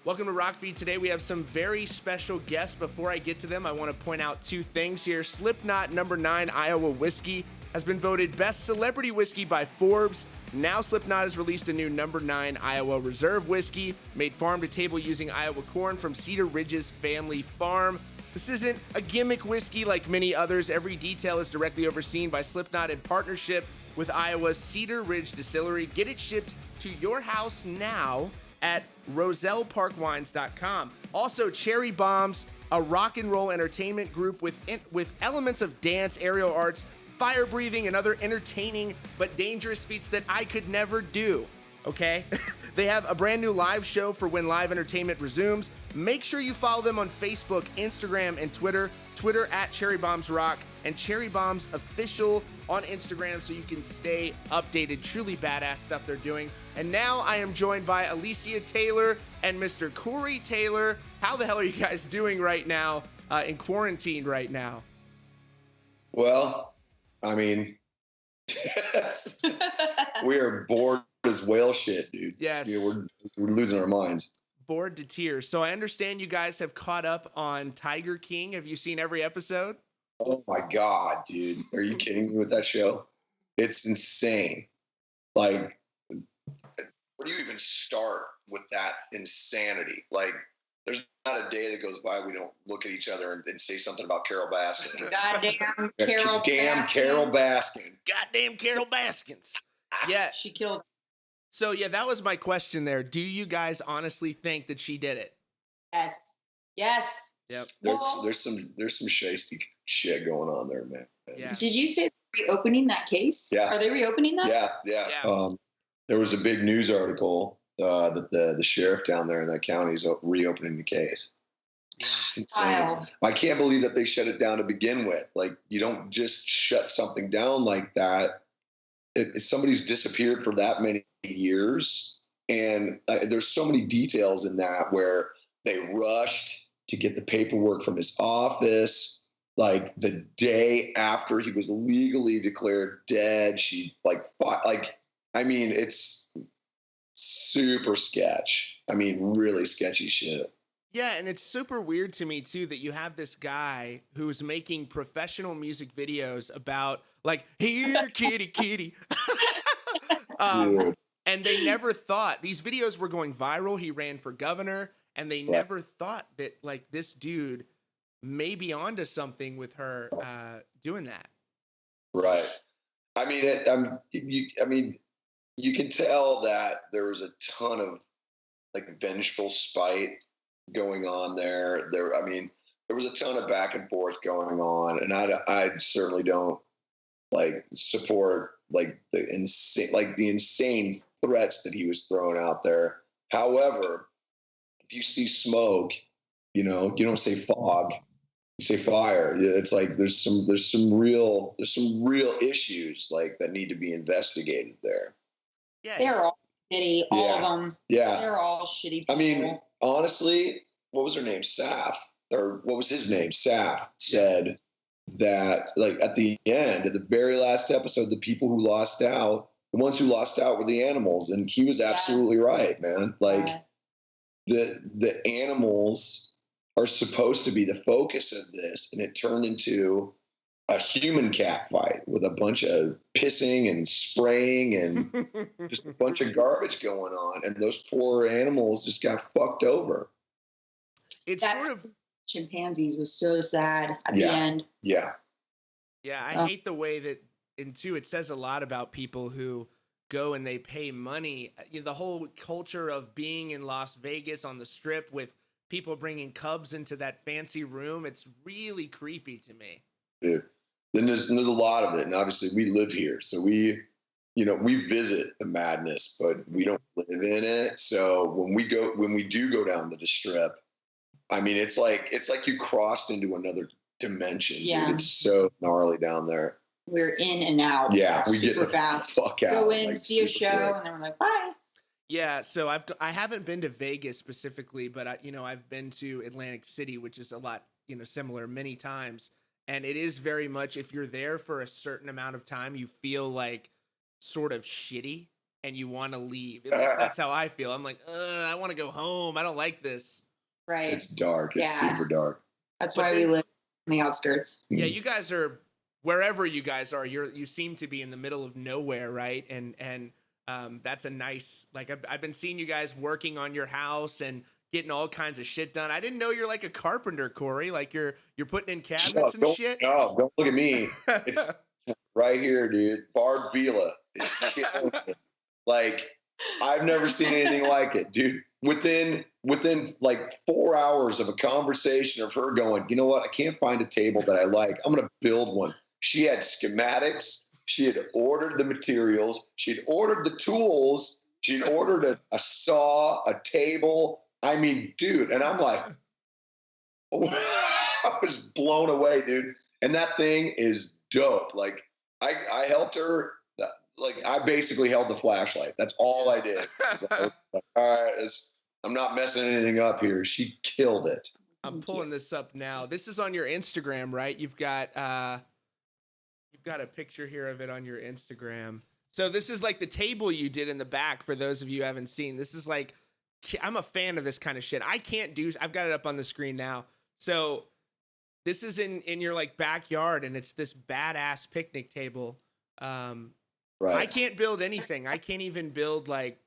Welcome to Rockfeed. Today we have some very special guests. Before I get to them, I want to point out two things here. Slipknot number 9 Iowa whiskey has been voted best celebrity whiskey by Forbes. Now Slipknot has released a new number 9 Iowa Reserve whiskey made farm to table using Iowa corn from Cedar Ridge's family farm. This isn't a gimmick whiskey like many others. Every detail is directly overseen by Slipknot in partnership with Iowa's Cedar Ridge Distillery. Get it shipped to your house now at roselleparkwines.com. Also, Cherry Bombs, a rock and roll entertainment group with elements of dance, aerial arts, fire breathing, and other entertaining but dangerous feats that I could never do. Okay? They have a brand new live show for when live entertainment resumes. Make sure you follow them on Facebook, Instagram, and Twitter. Twitter at Cherry Bombs Rock and Cherry Bombs Official on Instagram so you can stay updated. Truly badass stuff they're doing. And now I am joined by Alicia Taylor and Mr. Corey Taylor. How the hell are you guys doing right now in quarantine right now? Well, I mean, we are bored as whale shit, dude. Yes. Yeah, we're losing our minds. Bored to tears. So I understand you guys have caught up on Tiger King. Have you seen every episode? Oh my God, dude. Are you kidding me with that show? It's insane. Like, where do you even start with that insanity? Like, there's not a day that goes by we don't look at each other and say something about Carol Baskin. Goddamn Carol Damn Baskin. Carol Baskin. Goddamn Carol Baskins. Yeah. She killed. So yeah, that was my question there. Do you guys honestly think that she did it? Yes. Yes. Yep. There's some shiesty shit going on there, man. Yeah. Did you say reopening that case? Yeah. Are they reopening that? Yeah. Yeah. There was a big news article that the sheriff down there in that county is reopening the case. It's insane. Wow. I can't believe that they shut it down to begin with. Like, you don't just shut something down like that. If somebody's disappeared for that many years, and there's so many details in that where they rushed to get the paperwork from his office. Like, the day after he was legally declared dead, she fought. Like, I mean, it's super sketch. I mean, really sketchy shit. Yeah, and it's super weird to me too that you have this guy who's making professional music videos about like, here, kitty, kitty. And they never thought these videos were going viral. He ran for governor, and they never thought that like this dude may be onto something with her doing that. Right. I mean, you can tell that there was a ton of like vengeful spite going on there. There was a ton of back and forth going on, and I certainly don't like support like the insane threats that he was throwing out there. However, if you see smoke, you don't say fog, you say fire. It's like there's some real issues like that need to be investigated there. Yeah, They're all shitty. All of them. Yeah. They're all shitty people. I mean, honestly, what was her name? Saf, or what was his name? Saf said that, like, at the end, at the very last episode, the people who lost out, the ones who lost out were the animals. And he was absolutely right, man. Like, the animals are supposed to be the focus of this. And it turned into a human cat fight with a bunch of pissing and spraying and just a bunch of garbage going on. And those poor animals just got fucked over. It's sort of chimpanzees was so sad at the end. Yeah. Yeah, I hate the way that, and two, it says a lot about people who go and they pay money. The whole culture of being in Las Vegas on the Strip with people bringing cubs into that fancy room, it's really creepy to me. Dude. Then there's a lot of it, and obviously we live here, so we visit the madness, but we don't live in it. So when we do go down to the Strip, I mean, it's like you crossed into another dimension. Yeah, dude. It's so gnarly down there. We're in and out. Yeah, we get the fast. fuck out. Go in, like, see a show, quick. and then we're like, bye. Yeah, so I haven't been to Vegas specifically, but I've been to Atlantic City, which is a lot similar many times. And it is very much, if you're there for a certain amount of time, you feel like sort of shitty. and you want to leave. At least that's how I feel. I'm like, I want to go home. I don't like this. Right. It's dark. It's super dark. That's why we live on the outskirts. Yeah, you guys are wherever you guys are. You seem to be in the middle of nowhere, right? And that's a nice. Like I've been seeing you guys working on your house and getting all kinds of shit done. I didn't know you're like a carpenter, Corey. Like you're putting in cabinets and shit. No, don't look at me. It's right here, dude. Bard Vila. Like I've never seen anything like it, dude. Within like 4 hours of a conversation of her going, you know what? I can't find a table that I like. I'm gonna build one. She had schematics. She had ordered the materials. She'd ordered the tools. She'd ordered a saw, a table. I mean, dude, and I'm like, I was blown away, dude. And that thing is dope. Like I helped her. Like I basically held the flashlight. That's all I did. Like, all right, I'm not messing anything up here. She killed it. I'm pulling this up now. This is on your Instagram, right? You've got a picture here of it on your Instagram. So this is like the table you did in the back. For those of you who haven't seen, this is like, I'm a fan of this kind of shit. I've got it up on the screen now. So this is in your like backyard, and it's this badass picnic table. Right. I can't build anything. I can't even build like,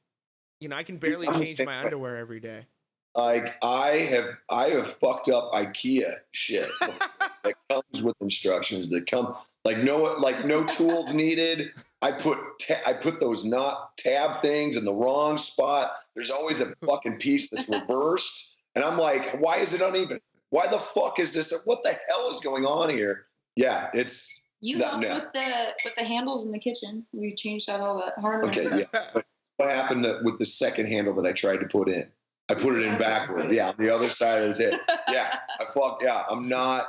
I can barely change my underwear every day. Like I have fucked up IKEA shit that comes with instructions that come like no tools needed. I put those not tab things in the wrong spot. There's always a fucking piece that's reversed, and I'm like, why is it uneven? Why the fuck is this? What the hell is going on here? Yeah, it's. You helped with the handles in the kitchen. We changed out all the hardware. Okay, yeah. But what happened with the second handle that I tried to put in? I put it in backward. Yeah, on the other side of the table. Yeah, I'm not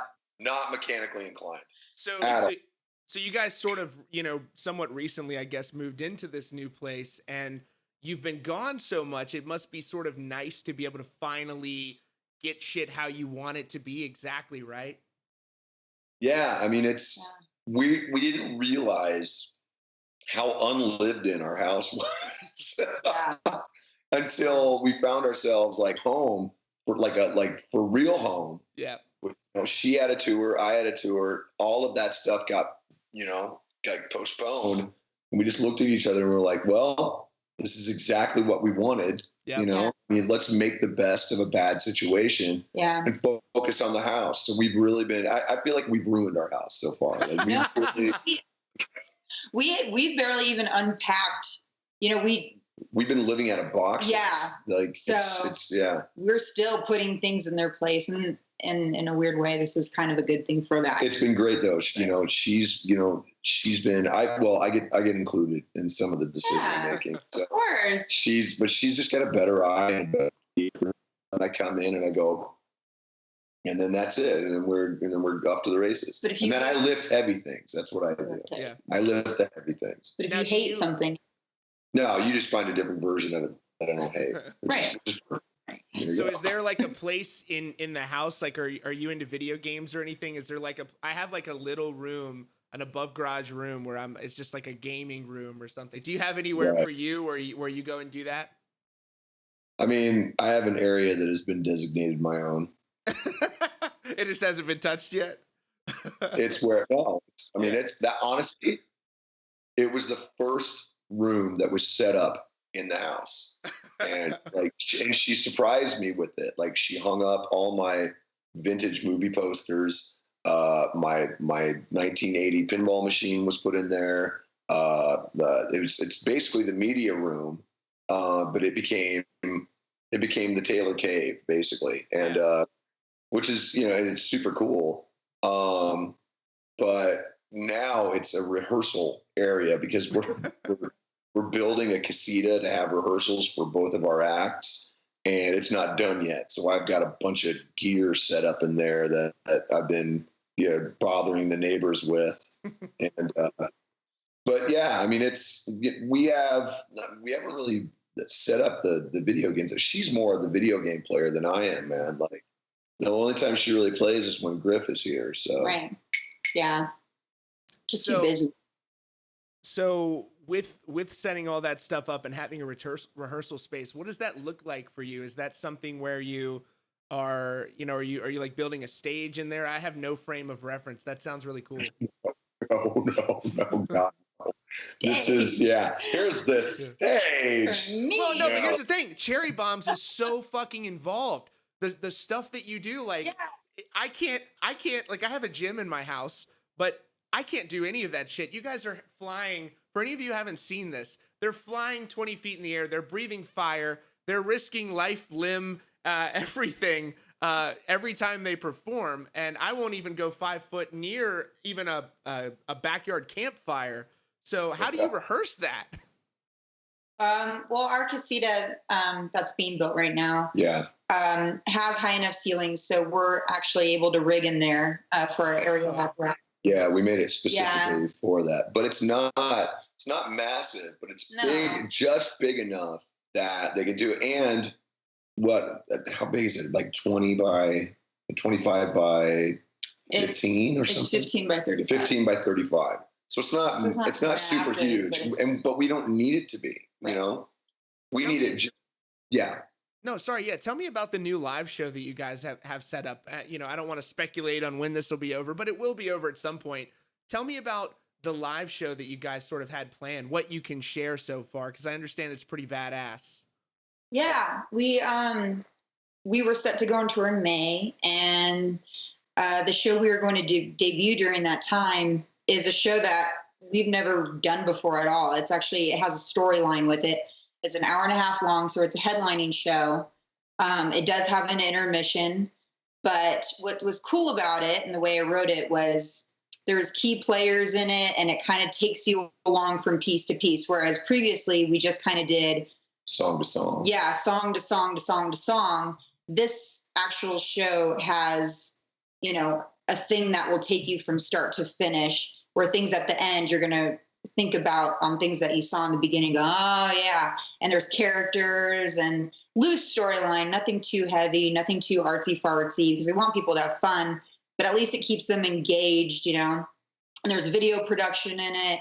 mechanically inclined. So you guys sort of, somewhat recently, I guess, moved into this new place, and you've been gone so much. It must be sort of nice to be able to finally get shit how you want it to be exactly, right? Yeah, I mean, we didn't realize how unlived in our house was until we found ourselves like home for for real home. Yeah. She had a tour, I had a tour. All of that stuff got postponed, and we just looked at each other and we were like, well, this is exactly what we wanted. Yep. I mean, let's make the best of a bad situation and focus on the house. So we've really been, I feel like we've ruined our house so far. Like we've barely even unpacked, we've been living out of boxes. Yeah. Like so it's we're still putting things in their place, and in a weird way, this is kind of a good thing for that. It's been great though. She's been, I get included in some of the decision making. So of course. She's just got a better eye. And I come in and I go, and then that's it. And then we're off to the races. And then I lift heavy things. That's what I do. Yeah. I lift the heavy things. But if you hate something. No, you just find a different version of it that I don't hate. Right. So is there like a place in the house? Like, are you into video games or anything? Is there like I have like a little room, an above garage room where it's just like a gaming room or something. Do you have anywhere for you where you go and do that? I mean, I have an area that has been designated my own. It just hasn't been touched yet. It's where, it's that, honestly, it was the first room that was set up in the house. And and she surprised me with it. Like she hung up all my vintage movie posters. My 1980 pinball machine was put in there. It's basically the media room, but it became the Taylor Cave basically, and which is it's super cool. But now it's a rehearsal area because we're building a casita to have rehearsals for both of our acts, and it's not done yet. So I've got a bunch of gear set up in there that I've been bothering the neighbors with, and but yeah, I mean we haven't really set up the video games. She's more of the video game player than I am, man. Like the only time she really plays is when Griff is here. So right, yeah, just too busy. So with setting all that stuff up and having a rehearsal space, what does that look like for you? Is that something where you are, are you like building a stage in there? I have no frame of reference. That sounds really cool. No, God. This is, here's the stage. Well, no, but here's the thing. Cherry Bombs is so fucking involved. The stuff that you do, like, I can't, like, I have a gym in my house, but I can't do any of that shit. You guys are flying. For any of you who haven't seen this, they're flying 20 feet in the air. They're breathing fire. They're risking life, limb, everything every time they perform. And I won't even go 5 foot near even a backyard campfire. So how do you rehearse that? Well, our casita that's being built right now has high enough ceilings, so we're actually able to rig in there for our aerial apparatus. Yeah, we made it specifically for that, but it's not massive, but it's big, just big enough that they could do it. And how big is it? Like 20 by 25 by 15 or something? It's 15 by 35. 15 by 35. So it's not super huge, but we don't need it to be, you know? We need it. No, sorry. Yeah. Tell me about the new live show that you guys have set up. I don't want to speculate on when this will be over, but it will be over at some point. Tell me about the live show that you guys sort of had planned, what you can share so far, because I understand it's pretty badass. Yeah, we were set to go on tour in May, and the show we were going to debut during that time is a show that we've never done before at all. It has a storyline with it. It's an hour and a half long, so it's a headlining show. It does have an intermission, but what was cool about it and the way I wrote it was there's key players in it, and it kind of takes you along from piece to piece, whereas previously we just kind of did song to song. Yeah, song to song to song to song. This actual show has, a thing that will take you from start to finish, where things at the end you're going to think about things that you saw in the beginning, go, oh yeah. And there's characters and loose storyline, nothing too heavy, nothing too artsy fartsy, because we want people to have fun, but at least it keeps them engaged, And there's video production in it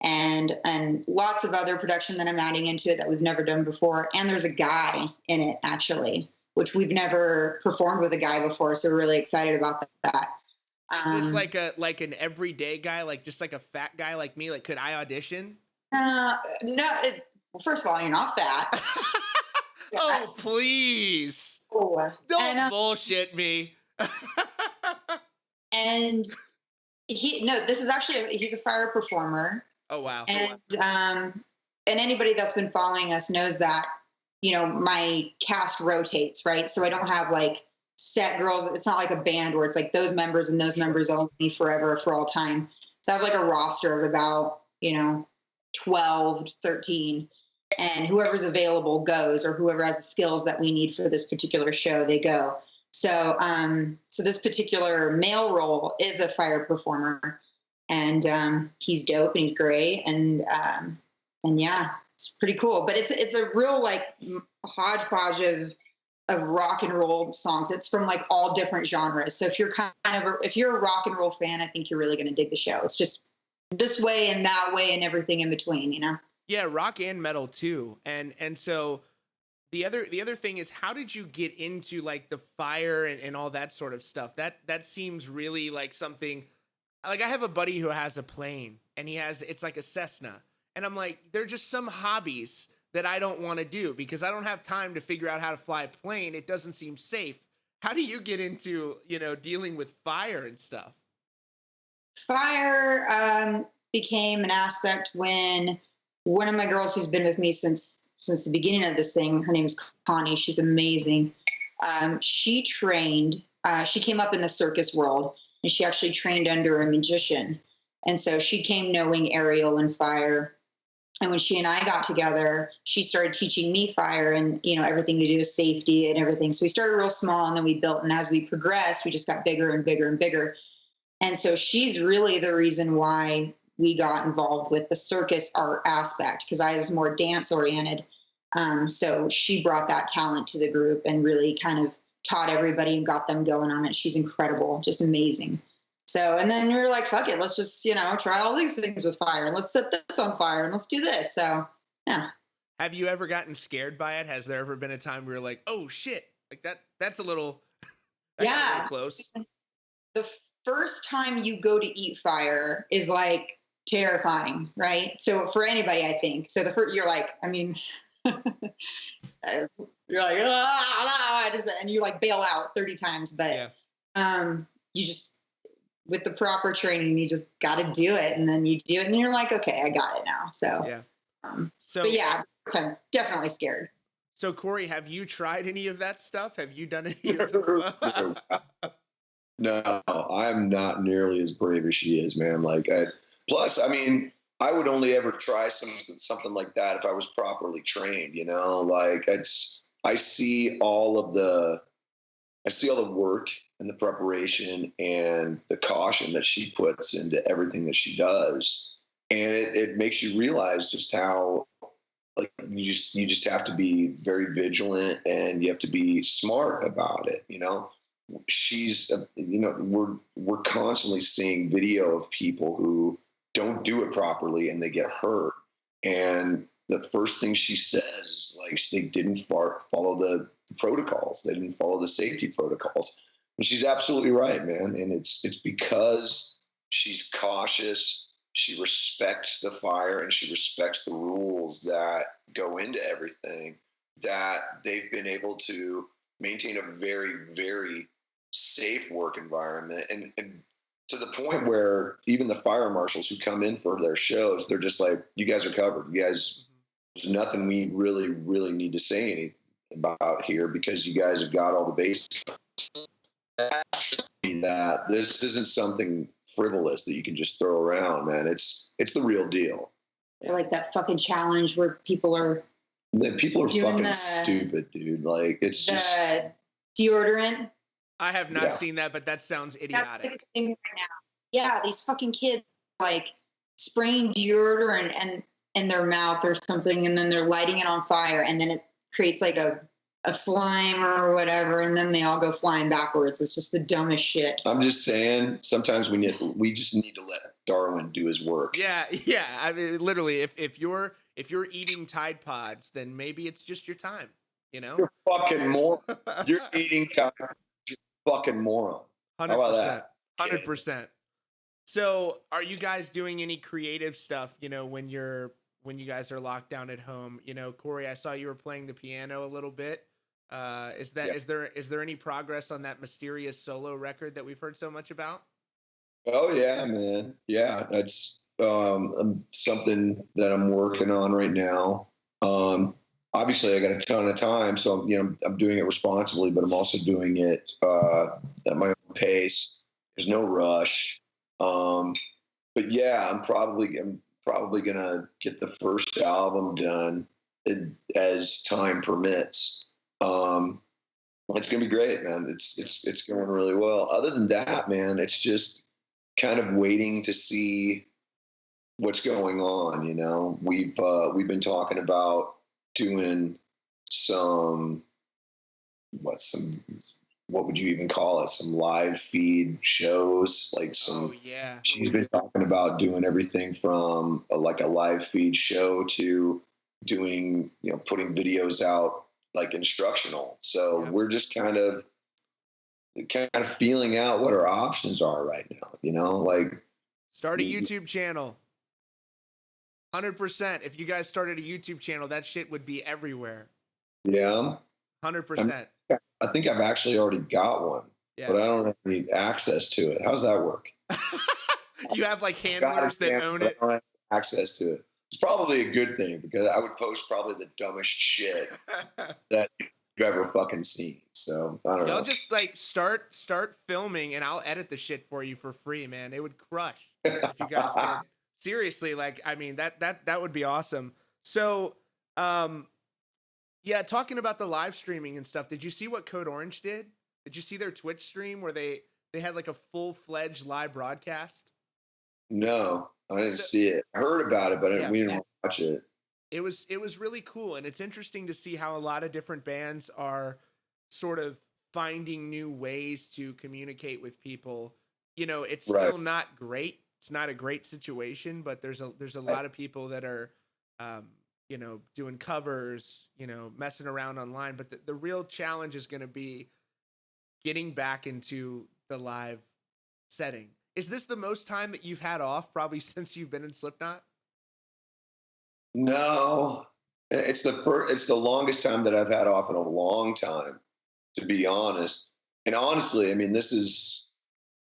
and lots of other production that I'm adding into it that we've never done before. And there's a guy in it actually, which we've never performed with a guy before. So we're really excited about that. Is this like an everyday guy, like just like a fat guy like me? Like, could I audition? No. Well, first of all, you're not fat. Oh, please! Don't bullshit me. And this is actually he's a fire performer. Oh wow! And anybody that's been following us knows that my cast rotates, right? So I don't have like set girls. It's not like a band where it's like those members and those members only forever for all time. So I have like a roster of about 12, 13, and whoever's available goes, or whoever has the skills that we need for this particular show, they go. So so this particular male role is a fire performer, and he's dope and he's great, and yeah, it's pretty cool. But it's a real like hodgepodge of rock and roll songs. It's from like all different genres. So if you're if you're a rock and roll fan, I think you're really going to dig the show. It's just this way and that way and everything in between, Yeah, rock and metal too. And so the other thing is, how did you get into like the fire and all that sort of stuff? That seems really like something. Like, I have a buddy who has a plane, and it's like a Cessna, and I'm like, they're just some hobbies that I don't want to do because I don't have time to figure out how to fly a plane. It doesn't seem safe. How do you get into, dealing with fire and stuff? Fire became an aspect when one of my girls who's been with me since the beginning of this thing, her name is Connie. She's amazing. She trained, she came up in the circus world, and she actually trained under a magician. And so she came knowing aerial and fire. And when she and I got together, she started teaching me fire and, everything to do with safety and everything. So we started real small, and then we built. And as we progressed, we just got bigger and bigger and bigger. And so she's really the reason why we got involved with the circus art aspect, because I was more dance oriented. So she brought that talent to the group and really kind of taught everybody and got them going on it. She's incredible, just amazing. So, and then we were like, fuck it, let's just, try all these things with fire, and let's set this on fire, and let's do this. So, yeah. Have you ever gotten scared by it? Has there ever been a time where you're like, oh shit, like that's a little, that got a little close. The first time you go to eat fire is like terrifying, right? So for anybody, I think. So the first, you're like, I mean, you're like, and you like bail out 30 times, but you just, with the proper training, you just got to do it, and then you do it, and you're like, okay, I got it now. So yeah. But yeah, I'm definitely scared. So Corey, have you tried any of that stuff? Have you done any of the No, I'm not nearly as brave as she is, man. Plus, I mean, I would only ever try something like that if I was properly trained, like I see all the work and the preparation and the caution that she puts into everything that she does. And it makes you realize just how, like, you just have to be very vigilant, and you have to be smart about it. She's, we're constantly seeing video of people who don't do it properly and they get hurt. And the first thing she says is like, they didn't follow the protocols. They didn't follow the safety protocols. And she's absolutely right, man. And it's because she's cautious. She respects the fire, and she respects the rules that go into everything, that they've been able to maintain a very, very safe work environment. And to the point where even the fire marshals who come in for their shows, they're just like, you guys are covered. You guys, there's nothing we really, really need to say anything about here, because you guys have got all the basics. That this isn't something frivolous that you can just throw around, man. It's the real deal. Like that fucking challenge where people are fucking stupid, dude. Like, it's just deodorant. I have not seen that, but that sounds idiotic. That's the thing right now. Yeah, these fucking kids like spraying deodorant in their mouth or something, and then they're lighting it on fire, and then it creates like a flame or whatever, and then they all go flying backwards. It's just the dumbest shit. I'm just saying, sometimes we just need to let Darwin do his work. Yeah. I mean, literally, if you're eating Tide Pods, then maybe it's just your time. You're fucking moron. You're eating Tide Pods. You're fucking moron. 100%. How about that? 100%. So, are you guys doing any creative stuff? When you guys are locked down at home. Corey, I saw you were playing the piano a little bit. Is there any progress on that mysterious solo record that we've heard so much about? Oh yeah, man. Yeah, that's something that I'm working on right now. Obviously, I got a ton of time, so I'm doing it responsibly, but I'm also doing it at my own pace. There's no rush. But yeah, I'm probably gonna get the first album done as time permits. It's gonna be great, man. It's going really well. Other than that, man, it's just kind of waiting to see what's going on. We've been talking about doing what would you even call it? Some live feed shows, like some. Oh yeah. She's been talking about doing everything from a live feed show to doing, putting videos out like instructional. So we're just kind of feeling out what our options are right now. Like, start a YouTube channel. 100%. If you guys started a YouTube channel, that shit would be everywhere. Yeah. 100%. I think I've actually already got one, but I don't have any access to it. How's that work? You have like handlers that own it? I don't have access to it. It's probably a good thing, because I would post probably the dumbest shit that you've ever fucking seen. So I don't know. Y'all just like start filming, and I'll edit the shit for you for free, man. It would crush if you guys did. Seriously, like, I mean, that would be awesome. So, yeah, talking about the live streaming and stuff, did you see what Code Orange did? Did you see their Twitch stream where they had like a full-fledged live broadcast? No, I didn't see it. I heard about it, but we didn't watch it. It was really cool, and it's interesting to see how a lot of different bands are sort of finding new ways to communicate with people you know, it's Right. still not great. It's not a great situation, but there's a lot of people that are, you know, doing covers, you know, messing around online. But the real challenge is going to be getting back into the live setting. Is this the most time that you've had off probably since you've been in Slipknot? No, it's the longest time that I've had off in a long time, to be honest. And honestly, I mean,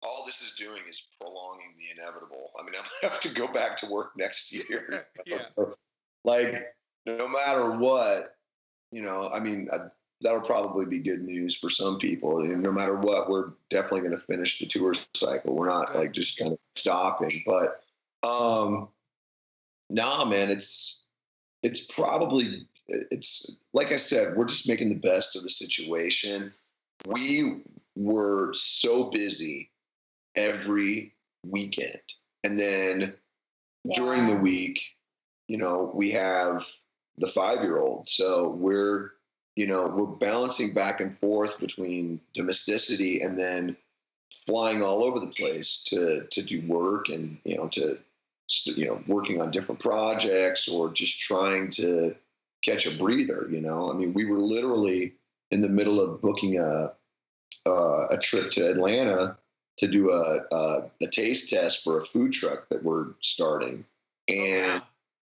all this is doing is prolonging the inevitable. I mean, I'm gonna have to go back to work next year. Yeah. So, like, no matter what, you know, I mean, that'll probably be good news for some people. And no matter what, we're definitely going to finish the tour cycle. We're not like just kind of stopping. But nah, man, it's probably, it's like I said, we're just making the best of the situation. We were so busy every weekend, and then during the week, you know, we have the 5-year-old, so we're balancing back and forth between domesticity and then flying all over the place to do work, and working on different projects, or just trying to catch a breather. You know, I mean, we were literally in the middle of booking a trip to Atlanta to do a taste test for a food truck that we're starting, and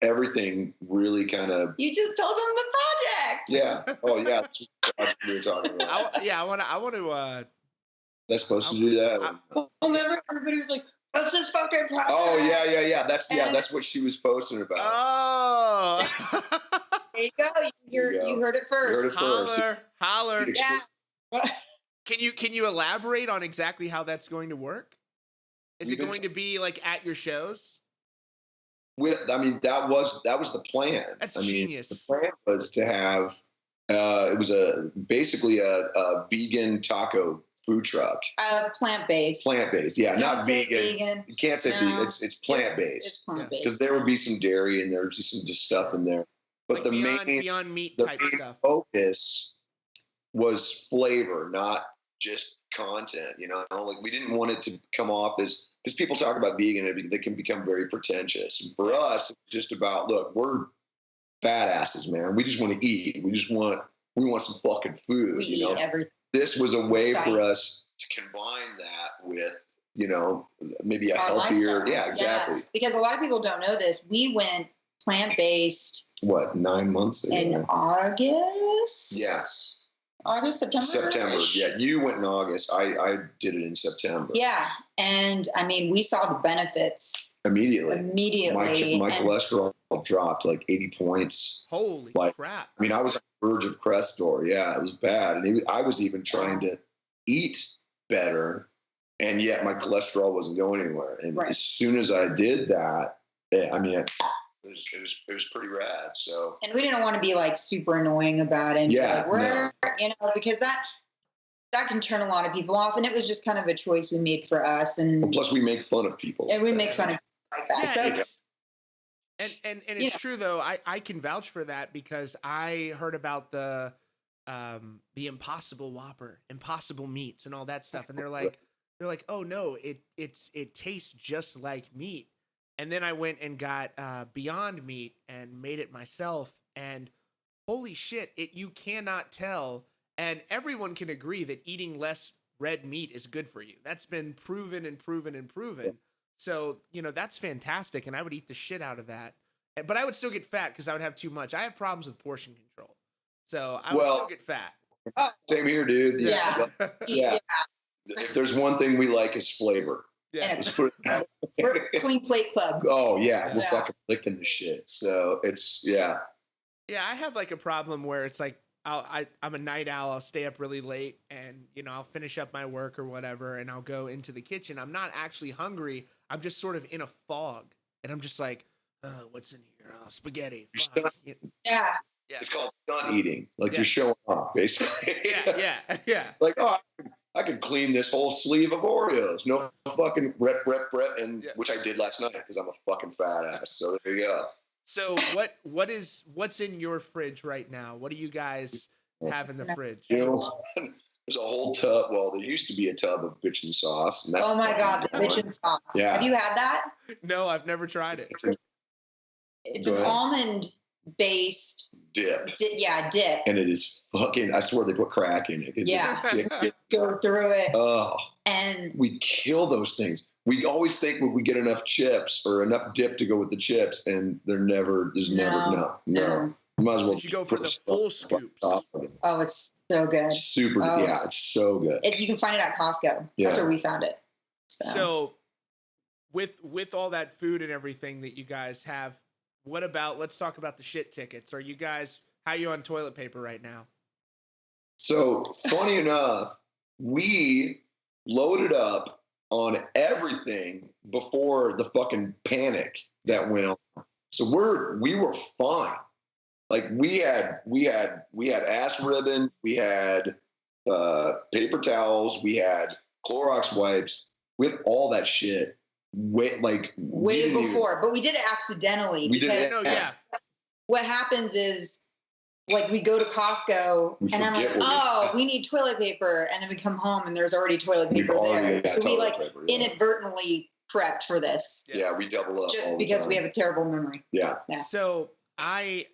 everything really kind of. You just told them the project. Yeah. Oh yeah. That's what we were talking about. I want to. That's supposed to do that. Remember, everybody was like, "What's this fucking project?" Oh yeah. That's what she was posting about. Oh. There you go. You heard it first. Holler. Yeah. Can you elaborate on exactly how that's going to work? Is it going to be like at your shows? That was the plan. That's genius. The plan was to have it was basically a vegan taco food truck. Plant-based. Plant-based, yeah, not vegan. You can't say vegan. It's plant-based. It's plant-based. Because there would be some dairy and there would be some just stuff in there. But like beyond meat type stuff. Focus was flavor, not just content. You know, like we didn't want it to come off as, because people talk about vegan, they can become very pretentious. And for us, it's just about, look, we're fat asses, man. We just want to eat. We want some fucking food. We eat everything. This was a way for us to combine that with, you know, maybe a healthier. Yeah, exactly. Yeah. Because a lot of people don't know this. We went plant-based. What, 9 months ago? In August? Yeah. August, September? September. Yeah, you went in August. I did it in September. Yeah. And I mean, we saw the benefits. Immediately. My And cholesterol dropped like 80 points. Holy crap. I mean, I was on the verge of Crestor. Yeah, it was bad. And I was even trying to eat better, and yet my cholesterol wasn't going anywhere. And as soon as I did that, it was pretty rad. So, and we didn't want to be like super annoying about it. Yeah, you know, because that can turn a lot of people off, and it was just kind of a choice we made for us. And plus, we make fun of people. And we make fun of people like that. Yeah, and it's true though. I can vouch for that because I heard about the Impossible Whopper, Impossible Meats, and all that stuff, and they're like, oh no, it tastes just like meat. And then I went and got Beyond Meat and made it myself, and holy shit, you cannot tell. And everyone can agree that eating less red meat is good for you. That's been proven and proven and proven. So, you know, that's fantastic, and I would eat the shit out of that. But I would still get fat because I would have too much. I have problems with portion control. So I would still get fat. Same here, dude. Yeah. If there's one thing we like, is flavor. Yeah. We're Clean Plate Club. Oh, yeah. We're fucking licking the shit. So it's, Yeah, I have like a problem where it's like, I'm a night owl. I'll stay up really late and, you know, I'll finish up my work or whatever, and I'll go into the kitchen. I'm not actually hungry. I'm just sort of in a fog, and I'm just like, what's in here? Oh, spaghetti. Fuck. Yeah. It's called stunt eating. Like you're showing off, basically. Yeah. Like, I could clean this whole sleeve of Oreos. No fucking rep, and which I did last night because I'm a fucking fat ass. So there you go. So what's in your fridge right now? What are you guys have in the fridge? You know, there's a whole tub. Well, there used to be a tub of bitchin' sauce. And that's Oh my God, the bitchin' sauce. Yeah. Have you had that? No, I've never tried it. It's an almond-based dip. Dip. And it is fucking, I swear they put crack in it. It's Go through it. Oh. And we kill those things. We always think we get enough chips or enough dip to go with the chips, and there's never. You might as well. Did you go for the full scoops? Oh, it's so good. Super. Oh. Yeah, it's so good. You can find it at Costco. Yeah. That's where we found it. So with all that food and everything that you guys have, what about, let's talk about the shit tickets. Are you guys, how are you on toilet paper right now? So funny enough, we loaded up on everything before the fucking panic that went on. So we were fine. Like we had ass ribbon, we had paper towels, we had Clorox wipes, we had all that shit way before. But we did it accidentally. What happens is, like, we go to Costco and I'm like, we need toilet paper. And then we come home and there's already toilet paper there. So we inadvertently prepped for this. Yeah, we double up. Just because we have a terrible memory. Yeah. So I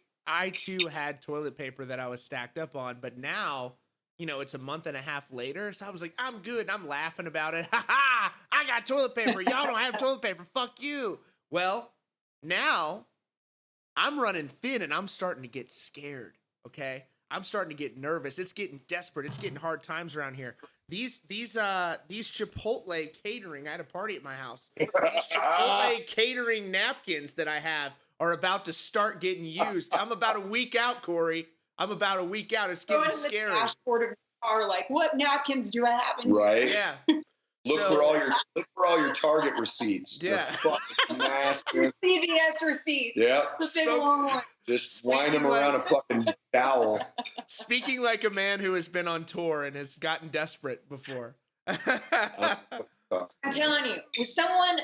too had toilet paper that I was stacked up on, but now, it's a month and a half later. So I was like, I'm good. I'm laughing about it. Ha ha! I got toilet paper. Y'all don't have toilet paper. Fuck you. Well, now I'm running thin and I'm starting to get scared. Okay, I'm starting to get nervous. It's getting desperate. It's getting hard times around here. These Chipotle catering. I had a party at my house. These Chipotle catering napkins that I have are about to start getting used. I'm about a week out, Corey. I'm about a week out. It's getting scary. The dashboard of the car, like, what napkins do I have? Right. Yeah. Look for all your Target receipts. Yeah. CVS receipts. Yeah. The big long one. Just wind them around a fucking dowel. Speaking like a man who has been on tour and has gotten desperate before. I'm telling you, someone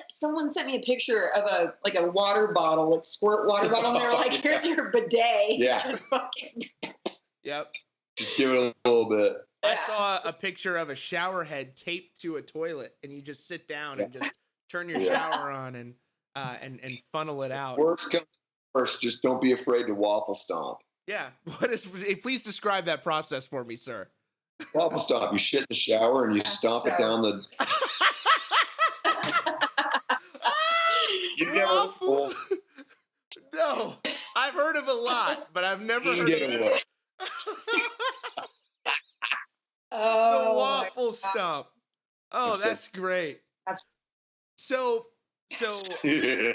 sent me a picture of a water bottle, like squirt water bottle, and they're like, "Here's your bidet." Yeah. Just fucking. Yep. Just give it a little bit. I saw a picture of a shower head taped to a toilet, and you just sit down and just turn your shower on and funnel it out. Worst comes first. Just don't be afraid to waffle stomp. Yeah. Please describe that process for me, sir. Waffle stomp. You shit in the shower and you stomp it down the. Waffle. No, I've heard of a lot, but I've never heard of it. The waffle stomp. Oh, that's great. So I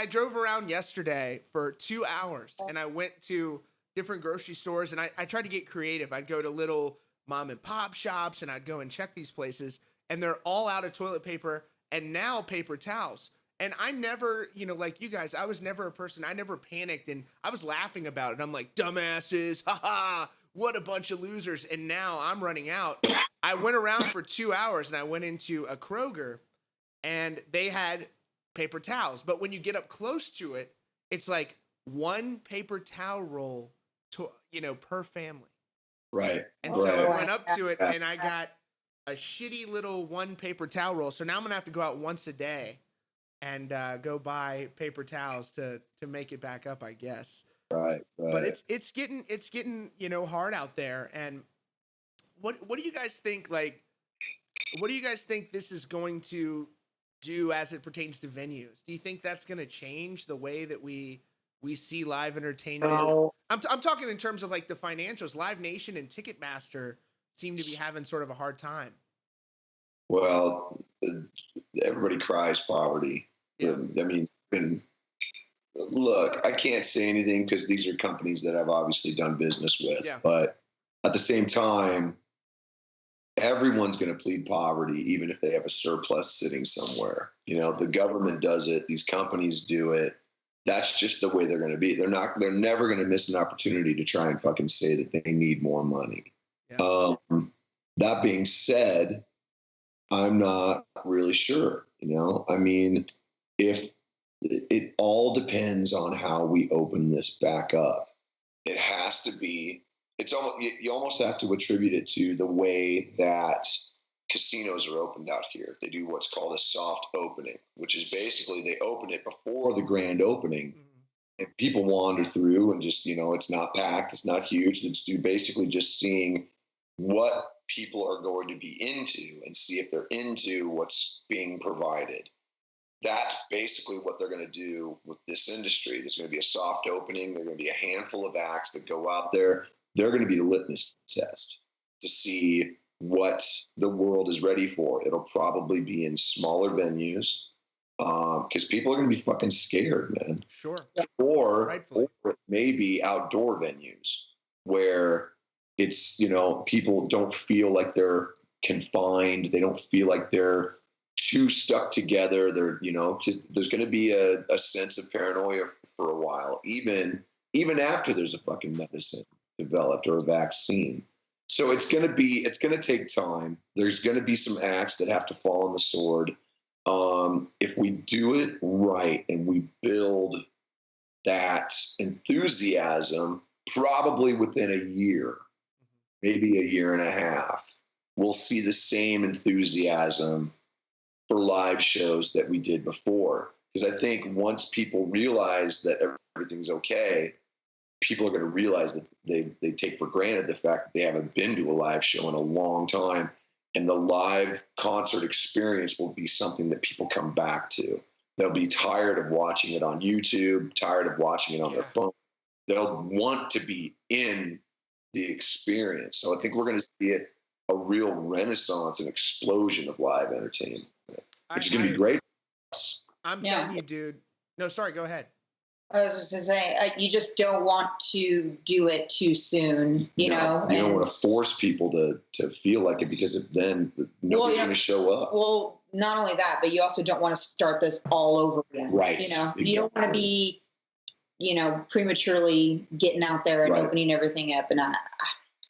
drove around yesterday for 2 hours and I went to different grocery stores and I tried to get creative. I'd go to little mom and pop shops and I'd go and check these places and they're all out of toilet paper and now paper towels. And I never, like you guys, I was never a person, I never panicked and I was laughing about it. I'm like, dumbasses, haha, what a bunch of losers. And now I'm running out. I went around for 2 hours and I went into a Kroger and they had paper towels. But when you get up close to it, it's like one paper towel roll per family. Right. And so I went up to it and I got a shitty little one paper towel roll. So now I'm going to have to go out once a day and go buy paper towels to make it back up, I guess. Right. But it's getting hard out there. And what do you guys think? Like, what do you guys think this is going to do as it pertains to venues? Do you think that's going to change the way that we see live entertainment? No. I'm talking in terms of like the financials. Live Nation and Ticketmaster seem to be having sort of a hard time. Well, everybody cries poverty. Yeah. I mean, look, I can't say anything because these are companies that I've obviously done business with. Yeah. But at the same time, everyone's going to plead poverty, even if they have a surplus sitting somewhere. The government does it. These companies do it. That's just the way they're going to be. They're never going to miss an opportunity to try and fucking say that they need more money. Yeah. That being said, I'm not really sure. I mean, if it all depends on how we open this back up. It has to be it's almost, you almost have to attribute it to the way that casinos are opened out here. They do what's called a soft opening, which is basically they open it before the grand opening. And people wander through and just, it's not packed, it's not huge. It's basically just seeing what people are going to be into and see if they're into what's being provided. That's basically what they're going to do with this industry. There's going to be a soft opening. There's going to be a handful of acts that go out there. They're going to be the litmus test to see what the world is ready for. It'll probably be in smaller venues because people are going to be fucking scared, man. Sure. Or maybe outdoor venues where it's, people don't feel like they're confined. They don't feel like they're too stuck together. They're, because there's going to be a sense of paranoia for a while, even after there's a fucking medicine developed or a vaccine. So it's going to take time. There's going to be some acts that have to fall on the sword. If we do it right and we build that enthusiasm, probably within a year, maybe a year and a half, we'll see the same enthusiasm for live shows that we did before. Because I think once people realize that everything's okay, people are going to realize that they take for granted the fact that they haven't been to a live show in a long time. And the live concert experience will be something that people come back to. They'll be tired of watching it on YouTube, tired of watching it on their phone. They'll want to be in the experience. So I think we're going to see a real renaissance and explosion of live entertainment, which is going to be great for us. I'm telling you, dude. No, sorry, go ahead. I was just going to say, you just don't want to do it too soon, you know? You don't want to force people to feel like it because then nobody's going to show up. Well, not only that, but you also don't want to start this all over again. Right. Exactly. You don't want to be, prematurely getting out there and opening everything up. And I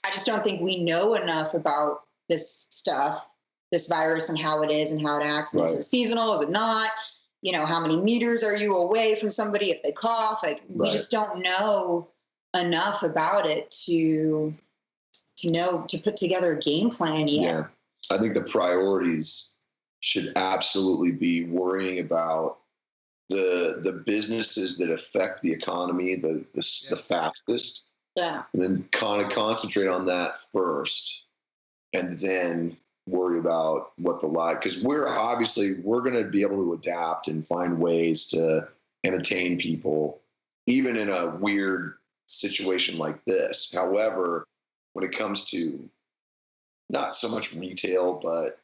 just don't think we know enough about this stuff, this virus and how it is and how it acts. Is it seasonal? Is it not? How many meters are you away from somebody if they cough? We just don't know enough about it to put together a game plan yet. Yeah. I think the priorities should absolutely be worrying about the businesses that affect the economy the fastest. Yeah. And then kind of concentrate on that first and then worry about what the live, because we're going to be able to adapt and find ways to entertain people even in a weird situation like this. However, when it comes to not so much retail but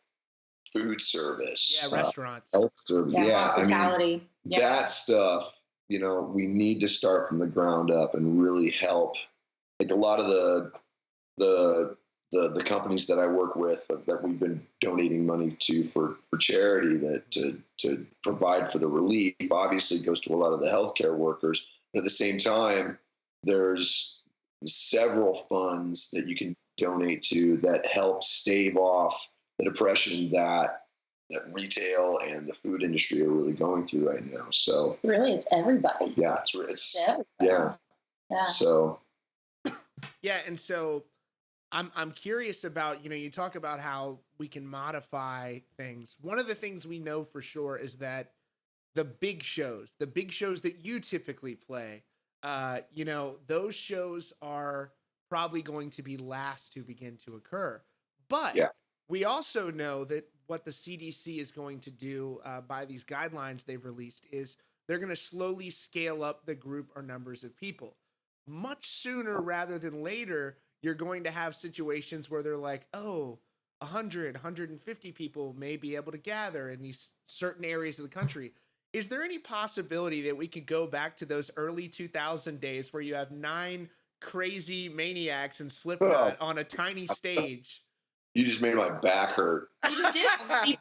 food service, restaurants, health service, hospitality, that stuff, we need to start from the ground up and really help. Like a lot of the companies that I work with that we've been donating money to for charity that to provide for the relief obviously goes to a lot of the healthcare workers. But at the same time, there's several funds that you can donate to that help stave off the depression that retail and the food industry are really going through right now. So really, it's everybody. Yeah, it's everybody. Yeah. So yeah, and so I'm curious about, you talk about how we can modify things. One of the things we know for sure is that the big shows that you typically play, those shows are probably going to be last to begin to occur. But we also know that what the CDC is going to do by these guidelines they've released is they're going to slowly scale up the group or numbers of people. Much sooner rather than later, you're going to have situations where they're like, 100, 150 people may be able to gather in these certain areas of the country. Is there any possibility that we could go back to those early 2000 days where you have 9 crazy maniacs and Slipknot on a tiny stage? You just made my back hurt. You just did.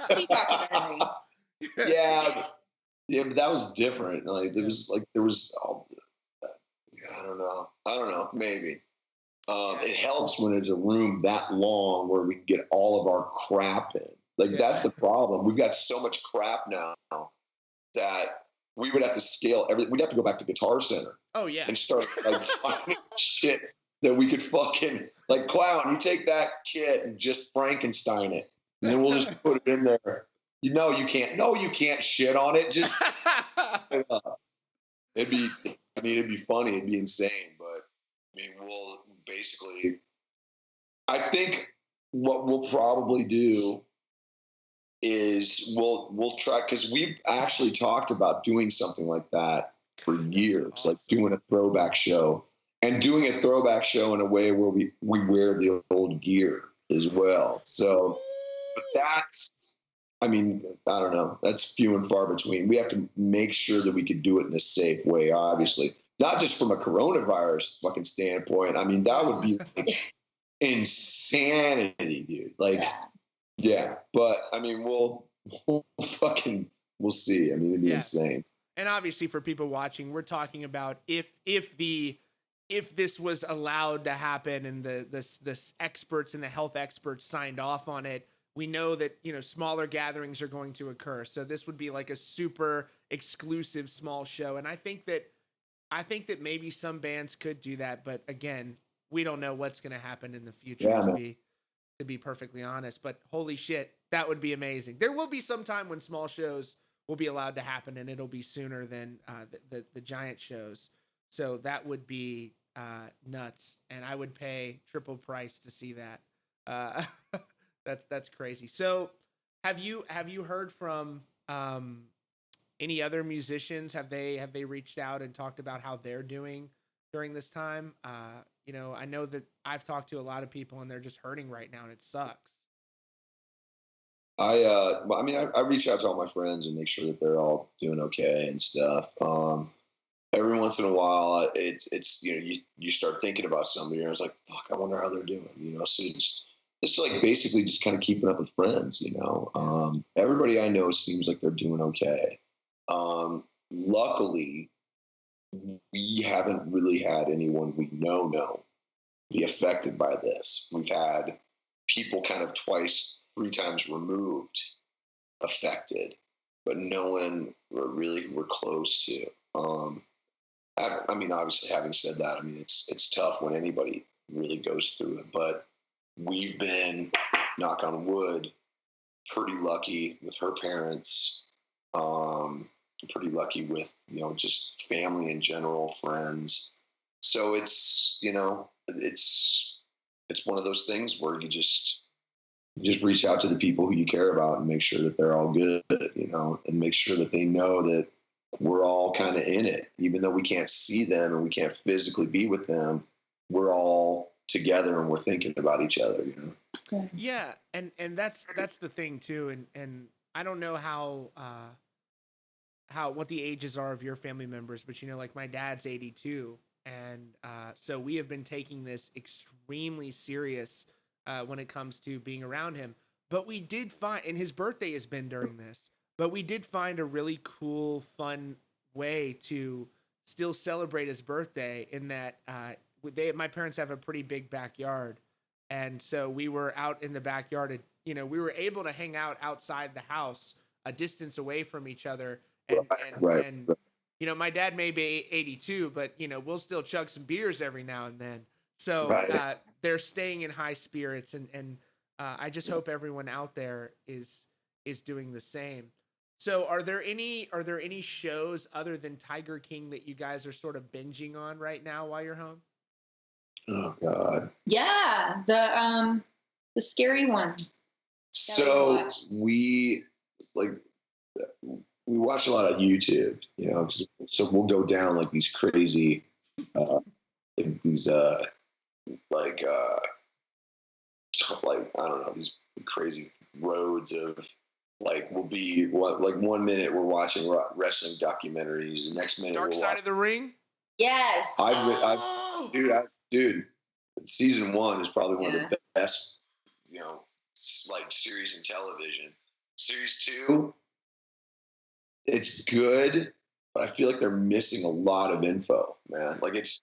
Yeah, but that was different. There was I don't know, maybe. It helps when there's a room that long where we can get all of our crap in. That's the problem. We've got so much crap now that we would have to scale everything. We'd have to go back to Guitar Center. Oh, yeah. And start finding shit that we could fucking, like, Clown, you take that kit and just Frankenstein it, and then we'll just put it in there. You know you can't. No, you can't shit on it. Just it'd be funny. It'd be insane. But I mean, we'll basically. I think what we'll probably do is we'll try, because we've actually talked about doing something like that for years, awesome. Like doing a throwback show and doing a throwback show in a way where we wear the old gear as well. So, but that's. I mean, I don't know. That's few and far between. We have to make sure that we could do it in a safe way, obviously. Not just from a coronavirus fucking standpoint. I mean, that would be like insanity, dude. Like, yeah. But, I mean, we'll see. I mean, it'd be insane. And obviously for people watching, we're talking about if this was allowed to happen and the experts and the health experts signed off on it, we know that, you know, smaller gatherings are going to occur. So this would be like a super exclusive small show. And I think that maybe some bands could do that. But again, we don't know what's going to happen in the future, to be perfectly honest. But holy shit, that would be amazing. There will be some time when small shows will be allowed to happen, and it'll be sooner than the giant shows. So that would be nuts. And I would pay triple price to see that. That's crazy. So have you heard from any other musicians? Have they reached out and talked about how they're doing during this time? You know, I know that I've talked to a lot of people and they're just hurting right now and it sucks. I mean, I reach out to all my friends and make sure that they're all doing okay and stuff. Every once in a while, it's you know, you start thinking about somebody and it's like, fuck, I wonder how they're doing, you know? So it's like basically just kind of keeping up with friends, you know. Everybody I know seems like they're doing okay. Luckily, we haven't really had anyone we know be affected by this. We've had people kind of 3 times removed affected, but no one we're close to. I mean, obviously, having said that, I mean, it's tough when anybody really goes through it, but we've been, knock on wood, pretty lucky with her parents, pretty lucky with, you know, just family in general, friends. So it's, you know, it's one of those things where you just reach out to the people who you care about and make sure that they're all good, you know, and make sure that they know that we're all kind of in it, even though we can't see them and we can't physically be with them. We're all together and we're thinking about each other, you know? Yeah. And that's the thing too. And I don't know what the ages are of your family members, but you know, like my dad's 82. And so we have been taking this extremely serious when it comes to being around him. But we did find, and his birthday has been during this, but we did find a really cool, fun way to still celebrate his birthday in that my parents have a pretty big backyard. And so we were out in the backyard and, you know, we were able to hang out outside the house a distance away from each other. And you know, my dad may be 82, but, you know, we'll still chug some beers every now and then. So they're staying in high spirits. And I just hope everyone out there is doing the same. So are there any shows other than Tiger King that you guys are sort of binging on right now while you're home? Oh God. Yeah. The scary one. So we watch a lot of YouTube, you know, so we'll go down like these crazy, I don't know, these crazy roads of like, we'll be like 1 minute we're watching wrestling documentaries, the next minute Dark Side of the Ring. Yes. Dude, season 1 is probably one of the best, you know, like series in television. Series 2, it's good, but I feel like they're missing a lot of info, man. Like it's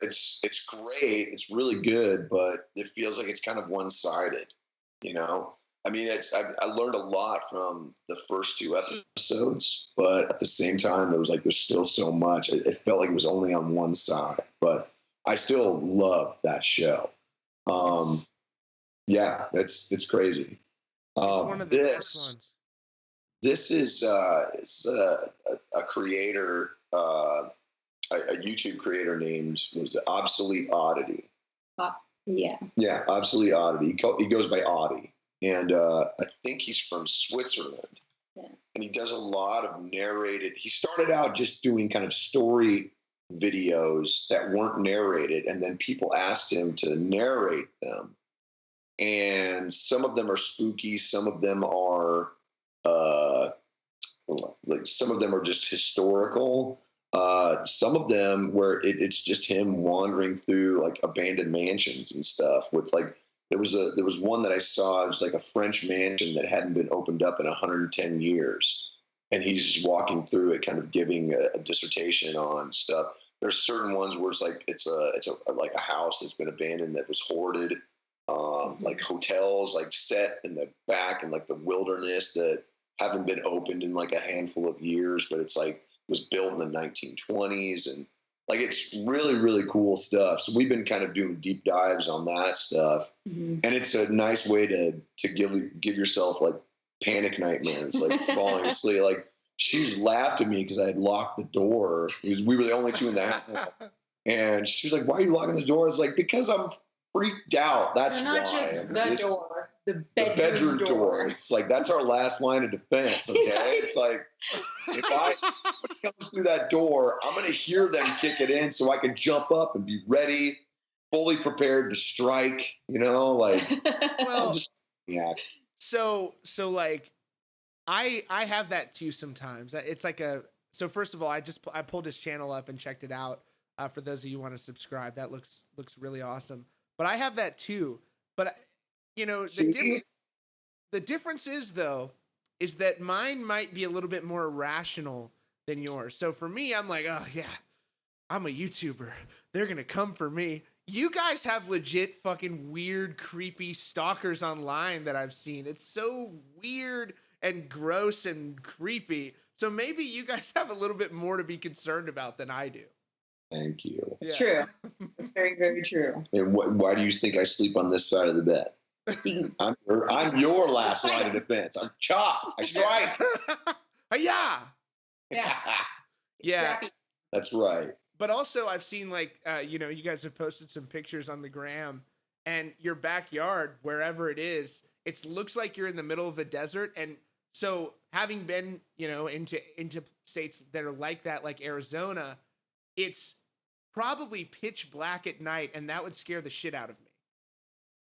great, it's really good, but it feels like it's kind of one-sided, you know? I mean, I learned a lot from the first 2 episodes, but at the same time, there's still so much. It felt like it was only on one side, but I still love that show. Yeah, it's crazy. It's one of the best ones. This is it's a creator, a YouTube creator named was it Obsolete Oddity. Yeah, Obsolete Oddity. He goes by Audie, and I think he's from Switzerland. Yeah. And he does a lot of narrated. He started out just doing kind of story videos that weren't narrated, and then people asked him to narrate them. And some of them are spooky, some of them are like some of them are just historical. Some of them where it's just him wandering through like abandoned mansions and stuff. With like there was one that I saw. It was like a French mansion that hadn't been opened up in 110 years, and he's just walking through it, kind of giving a dissertation on stuff. There's certain ones where it's like a house that's been abandoned that was hoarded. Like hotels like set in the back in like the wilderness that haven't been opened in like a handful of years, but it's like was built in the 1920s, and like it's really, really cool stuff. So we've been kind of doing deep dives on that stuff. And it's a nice way to give yourself like panic nightmares, like falling asleep. Like she's laughed at me because I had locked the door because we were the only two in the house. And she's like, "Why are you locking the door?" It's like, because I'm freaked out. That's not why. just the door, the bedroom door. It's like that's our last line of defense. Okay, it's like if it comes through that door, I'm going to hear them kick it in, so I can jump up and be ready, fully prepared to strike. You know, like well, So like, I have that too sometimes. It's like so first of all, I pulled his channel up and checked it out. For those of you who want to subscribe, that looks really awesome. But I have that too. But you know, the difference is though, is that mine might be a little bit more rational than yours. So for me, I'm like, oh yeah, I'm a YouTuber. They're gonna come for me. You guys have legit fucking weird, creepy stalkers online that I've seen. It's so weird and gross and creepy. So maybe you guys have a little bit more to be concerned about than I do. Thank you. It's true. It's very, very true. And why do you think I sleep on this side of the bed? I'm your last line of defense. I'm chop. I strike. Yeah. Yeah. That's right. But also, I've seen like you know, you guys have posted some pictures on the gram, and your backyard, wherever it is, it looks like you're in the middle of a desert. And so, having been, you know, into states that are like that, like Arizona, it's probably pitch black at night, and that would scare the shit out of me.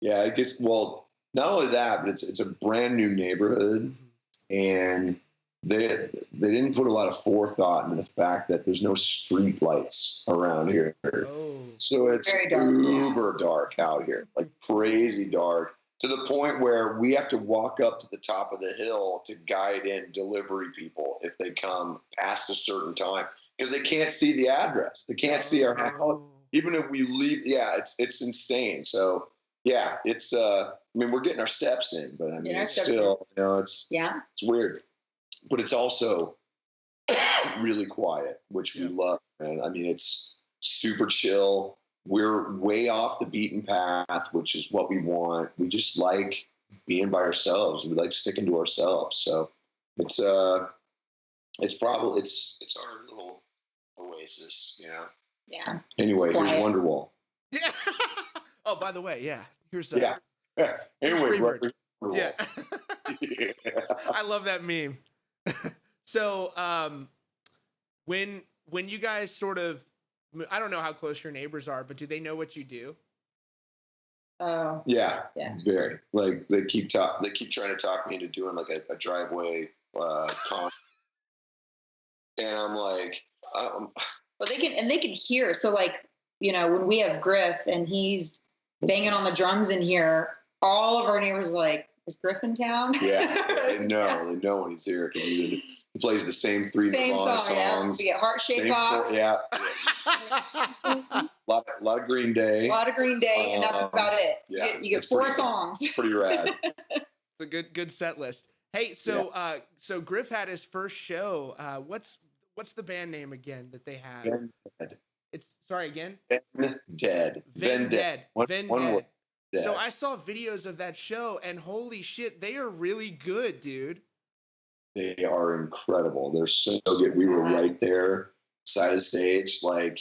Yeah, I guess. Well, not only that, but it's a brand new neighborhood, and they didn't put a lot of forethought into the fact that there's no street lights around here. Oh. So it's uber dark out here, like crazy dark, to the point where we have to walk up to the top of the hill to guide in delivery people if they come past a certain time, because they can't see the address. They can't see our house. Even if we leave, yeah, it's insane. So yeah, it's I mean, we're getting our steps in, but I mean, it's still, you know, it's weird. But it's also really quiet, which we love. And I mean, it's super chill. We're way off the beaten path, which is what we want. We just like being by ourselves. We like sticking to ourselves. So it's probably it's our little oasis, you know. Yeah. Anyway, here's Wonderwall. Yeah. Oh, by the way, yeah. Here's Anyway, yeah. I love that meme. So, when you guys sort of, I don't know how close your neighbors are, but do they know what you do? Yeah, very. Like they keep trying to talk me into doing like a driveway con, and I'm like, well, they can hear. So like, you know, when we have Griff and he's banging on the drums in here, all of our neighbors are like, is Griff in town? Yeah, they know. They know when he's here because he plays the same three songs. Yeah. We get heart-shaped box. Yeah. A lot of Green Day. A lot of Green Day, and that's about it. Yeah, you get 4 songs. It's pretty rad. It's a good set list. Hey, so so Griff had his first show. What's the band name again that they have? It's sorry again. Dead. Vended. One word. Dead. So I saw videos of that show, and holy shit, they are really good, dude. They are incredible. They're so good. We were right there, side of the stage. Like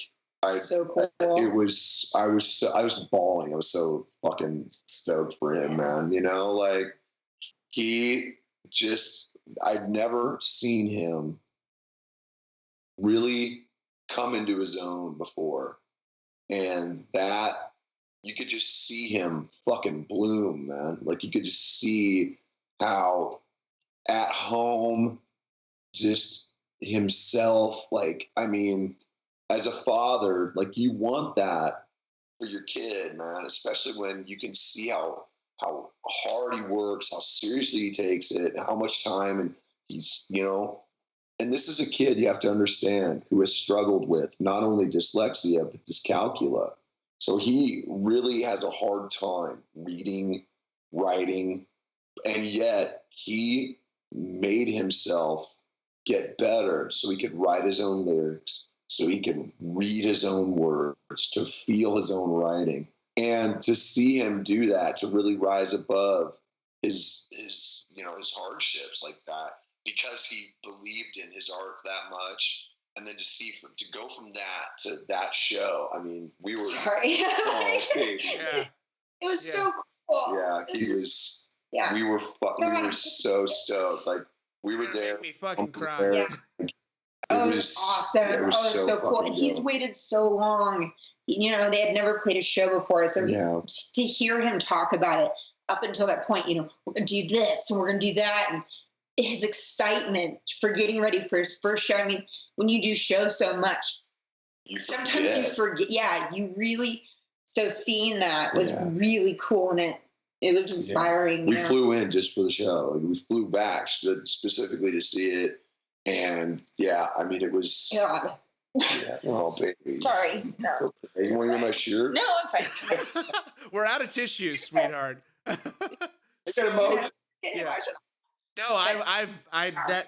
So cool. I was bawling. I was so fucking stoked for him, man. You know, like I'd never seen him really come into his own before. And that you could just see him fucking bloom, man. Like you could just see how at home, just himself, like, I mean, as a father, like you want that for your kid, man, especially when you can see how hard he works, how seriously he takes it, how much time, and he's, you know, and this is a kid you have to understand who has struggled with not only dyslexia, but dyscalculia. So he really has a hard time reading, writing, and yet he made himself get better so he could write his own lyrics, so he could read his own words, to feel his own writing. And to see him do that, to really rise above his hardships like that, because he believed in his art that much. And then to go from that to that show, I mean, we were sorry. baby. It was so cool. Yeah, Yeah. We were so stoked. Like we were there. Make me fucking cry. Yeah. It was awesome. It was so cool. And he's waited so long. You know, they had never played a show before. So to hear him talk about it up until that point, you know, we're going to do this and we're going to do that. And his excitement for getting ready for his first show. I mean, when you do shows so much, sometimes you forget. Yeah, you really. So seeing that was really cool, and it was inspiring. We flew in just for the show. Like, we flew back specifically to see it, and I mean, it was. God. Yeah. Oh, baby. Sorry. No. Okay. You want to hear my shirt? No, I'm fine. We're out of tissue, sweetheart. I get emotional. No,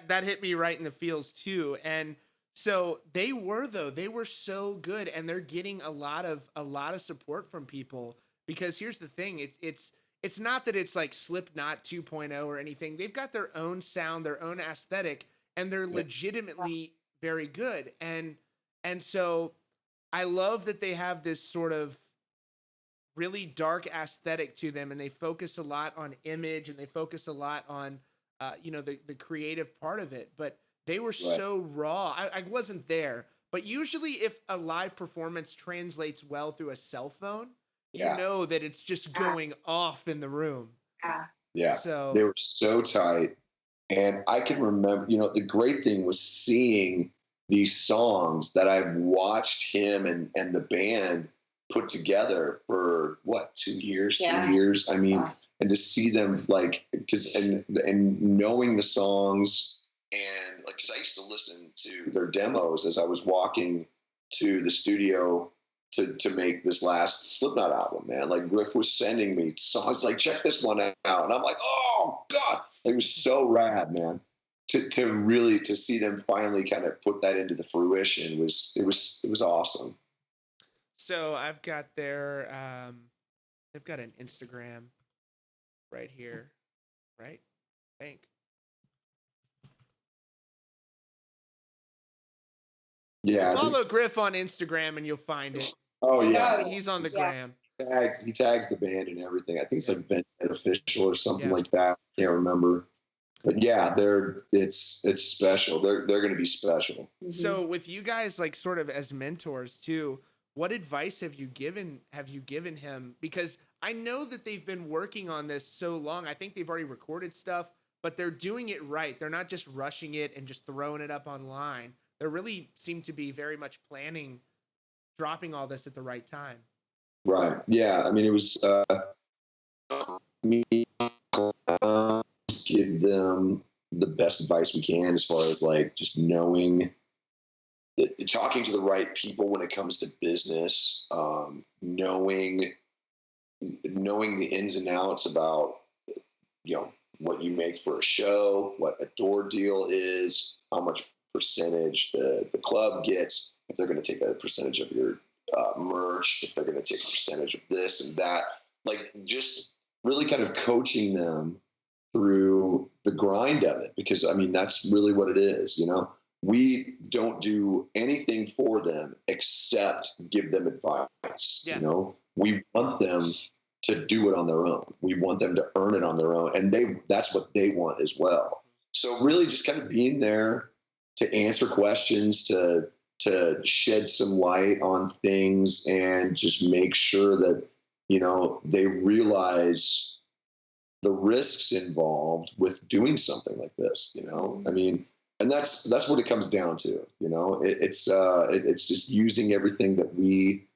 that hit me right in the feels too. And so they were so good, and they're getting a lot of support from people, because here's the thing, it's not that it's like Slipknot 2.0 or anything. They've got their own sound, their own aesthetic, and they're legitimately very good. And so I love that they have this sort of really dark aesthetic to them, and they focus a lot on image, and they focus a lot on the creative part of it. But they were so raw. I wasn't there, but usually if a live performance translates well through a cell phone, you know that it's just going off in the room. Yeah. So they were so tight. And I can remember, the great thing was seeing these songs that I've watched him and the band put together for 2 years, 3 years. I mean, and to see them and knowing the songs, and because I used to listen to their demos as I was walking to the studio to make this last Slipknot album, man. Like Griff was sending me songs like, check this one out. And I'm like, oh God, it was so rad, man. To really see them finally kind of put that into the fruition it was awesome. So I've got they've got an Instagram right here, right? I think. Yeah. Follow Griff on Instagram and you'll find it. Oh yeah. He's on the gram. He tags the band and everything. I think it's like Band Official or something like that. I can't remember. But yeah, it's special. They're going to be special. So with you guys, like sort of as mentors too, what advice have you given him? Because I know that they've been working on this so long. I think they've already recorded stuff, but they're doing it right. They're not just rushing it and just throwing it up online. They really seem to be very much planning, dropping all this at the right time. Right. Yeah. I mean, it was me give them the best advice we can as far as like just knowing, talking to the right people when it comes to business, knowing the ins and outs about, what you make for a show, what a door deal is, how much percentage the club gets, if they're going to take a percentage of your merch, if they're going to take a percentage of this and that, like just really kind of coaching them through the grind of it. Because I mean, that's really what it is. You know, we don't do anything for them except give them advice. Yeah. You know, we want them to do it on their own. We want them to earn it on their own. And that's what they want as well. So really just kind of being there to answer questions, to shed some light on things, and just make sure that, you know, they realize the risks involved with doing something like this, you know. I mean, and that's what it comes down to, you know. It's just using everything that we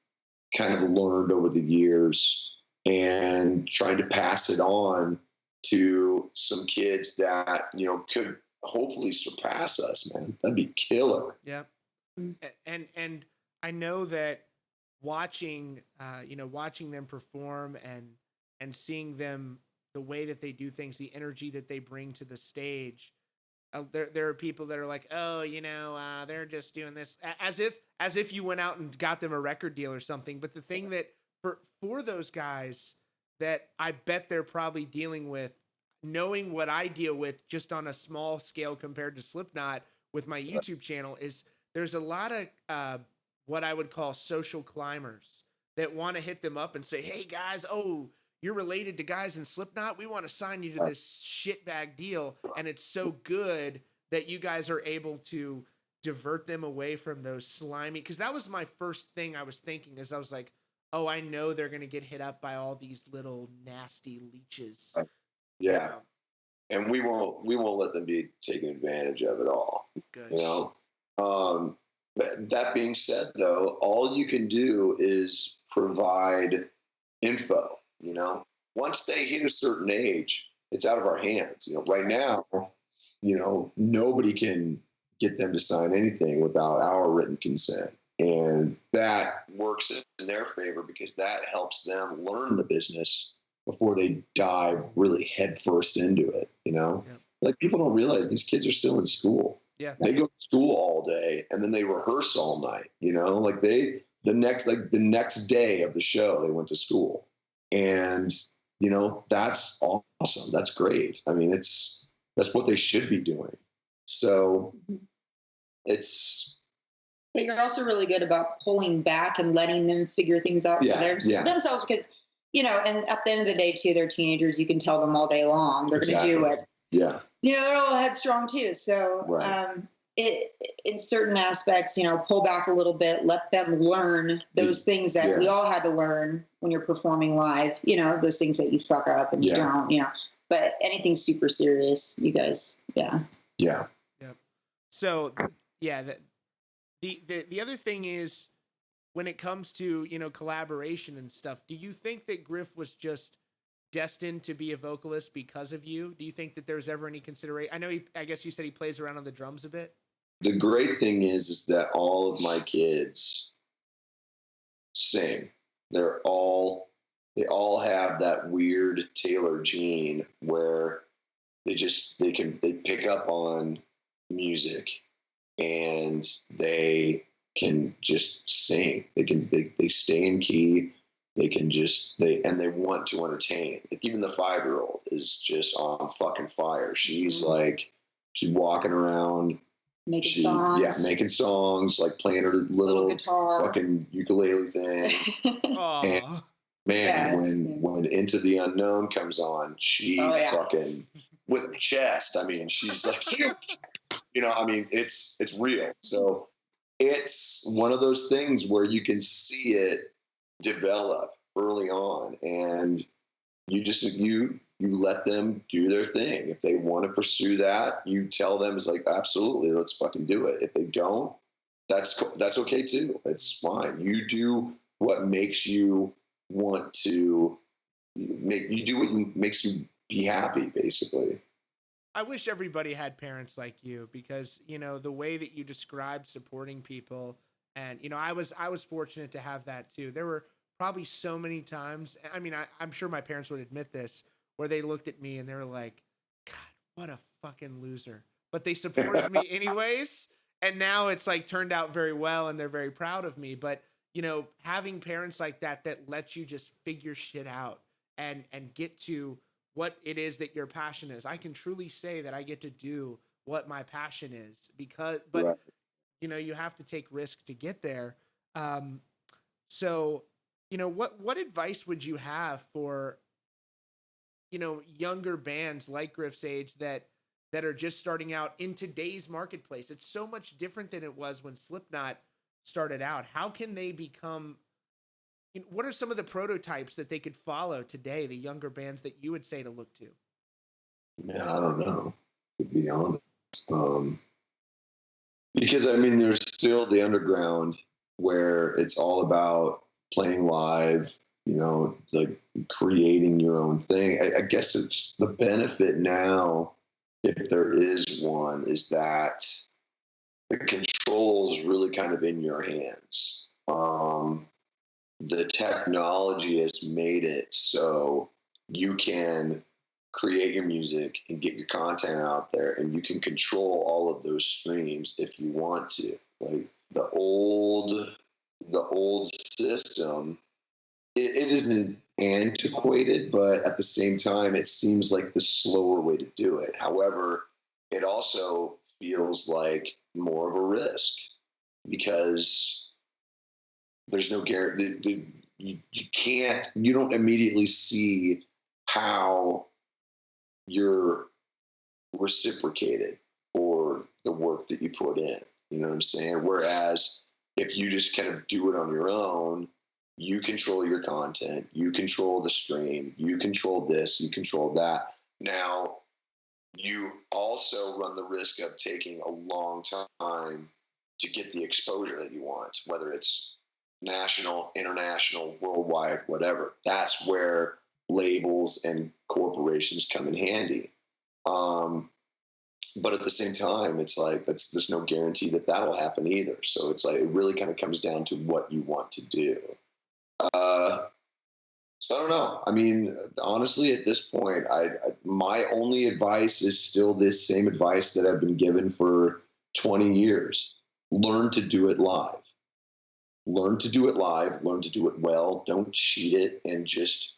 kind of learned over the years and trying to pass it on to some kids that, you know, could hopefully surpass us, man. That'd be killer. Yeah. And I know that watching watching them perform and seeing them, the way that they do things, the energy that they bring to the stage, there are people that are like, oh, you know, they're just doing this as if you went out and got them a record deal or something. But the thing that for those guys that I bet they're probably dealing with, knowing what I deal with just on a small scale compared to Slipknot with my YouTube channel, is there's a lot of what I would call social climbers that want to hit them up and say, hey guys, oh, you're related to guys in Slipknot, we want to sign you to this shitbag deal. And it's so good that you guys are able to divert them away from those slimy, because that was my first thing I was thinking, is I was like, oh, I know they're going to get hit up by all these little nasty leeches. Yeah. You know? And we won't let them be taken advantage of at all. Good. You know? That being said, though, all you can do is provide info. You know, once they hit a certain age, it's out of our hands. You know, right now, you know, nobody can get them to sign anything without our written consent. And that works in their favor because that helps them learn the business before they dive really headfirst into it. You know, like people don't realize these kids are still in school. Yeah. They go to school all day and then they rehearse all night, you know, like the next day of the show, they went to school. And, you know, that's awesome. That's great. I mean, that's what they should be doing. So but you're also really good about pulling back and letting them figure things out for themselves, because, you know, and at the end of the day too, they're teenagers. You can tell them all day long. They're going to do it. Yeah. You know, they're all headstrong too. So, in certain aspects, you know, pull back a little bit, let them learn those things that we all had to learn when you're performing live, you know, those things that you fuck up and you don't, you know, but anything super serious, you guys. Yeah. So the other thing is, when it comes to, you know, collaboration and stuff, do you think that Griff was just destined to be a vocalist because of you? Do you think that there's ever any consideration? I know I guess you said he plays around on the drums a bit. The great thing is that all of my kids sing. They all have that weird Taylor gene where they pick up on music and they can just sing. They stay in key. They can they want to entertain. Like even the 5-year-old is just on fucking fire. She's she's walking around making songs, like playing her little guitar, fucking ukulele thing. And man, when Into the Unknown comes on, she fucking with her chest. I mean, she's like, you know, I mean, it's real. So it's one of those things where you can see it develop early on, and you let them do their thing. If they want to pursue that, you tell them, it's like, absolutely, let's fucking do it. If they don't, that's okay too. It's fine. You do what makes you want to do what makes you be happy, basically. I wish everybody had parents like you, because, you know, the way that you described supporting people, and, you know, I was fortunate to have that too. There were probably so many times, I mean, I'm sure my parents would admit this, where they looked at me and they were like, God, what a fucking loser. But they supported me anyways. and now it's like turned out very well and they're very proud of me. But, having parents like that let you just figure shit out and get to what it is that your passion is. I can truly say that I get to do what my passion is but Right. you have to take risk to get there. So, what advice would you have for, younger bands like Griff's age that are just starting out in today's marketplace? It's so much different than it was when Slipknot started out. How can they become, what are some of the prototypes that they could follow today, the younger bands that you would say to look to? Man, I don't know, to be honest. Because I mean, there's still the underground where it's all about playing live, like creating your own thing. I guess it's the benefit now, if there is one, is that the control is really kind of in your hands. The technology has made it so you can create your music and get your content out there, and you can control all of those streams if you want to. Like the old system, it isn't antiquated, but at the same time, it seems like the slower way to do it. However, it also feels like more of a risk because there's no guarantee. You don't immediately see how you're reciprocated for the work that you put in. You know what I'm saying? Whereas if you just kind of do it on your own, you control your content, you control the stream, you control this, you control that. Now, you also run the risk of taking a long time to get the exposure that you want, whether it's national, international, worldwide, whatever. That's where labels and corporations come in handy. But at the same time, it's like there's no guarantee that that'll happen either. So it's like it really kind of comes down to what you want to do. So I don't know. I mean, honestly, at this point, my only advice is still this same advice that I've been given for 20 years. Learn to do it live. Learn to do it live. Learn to do it well. Don't cheat it, and just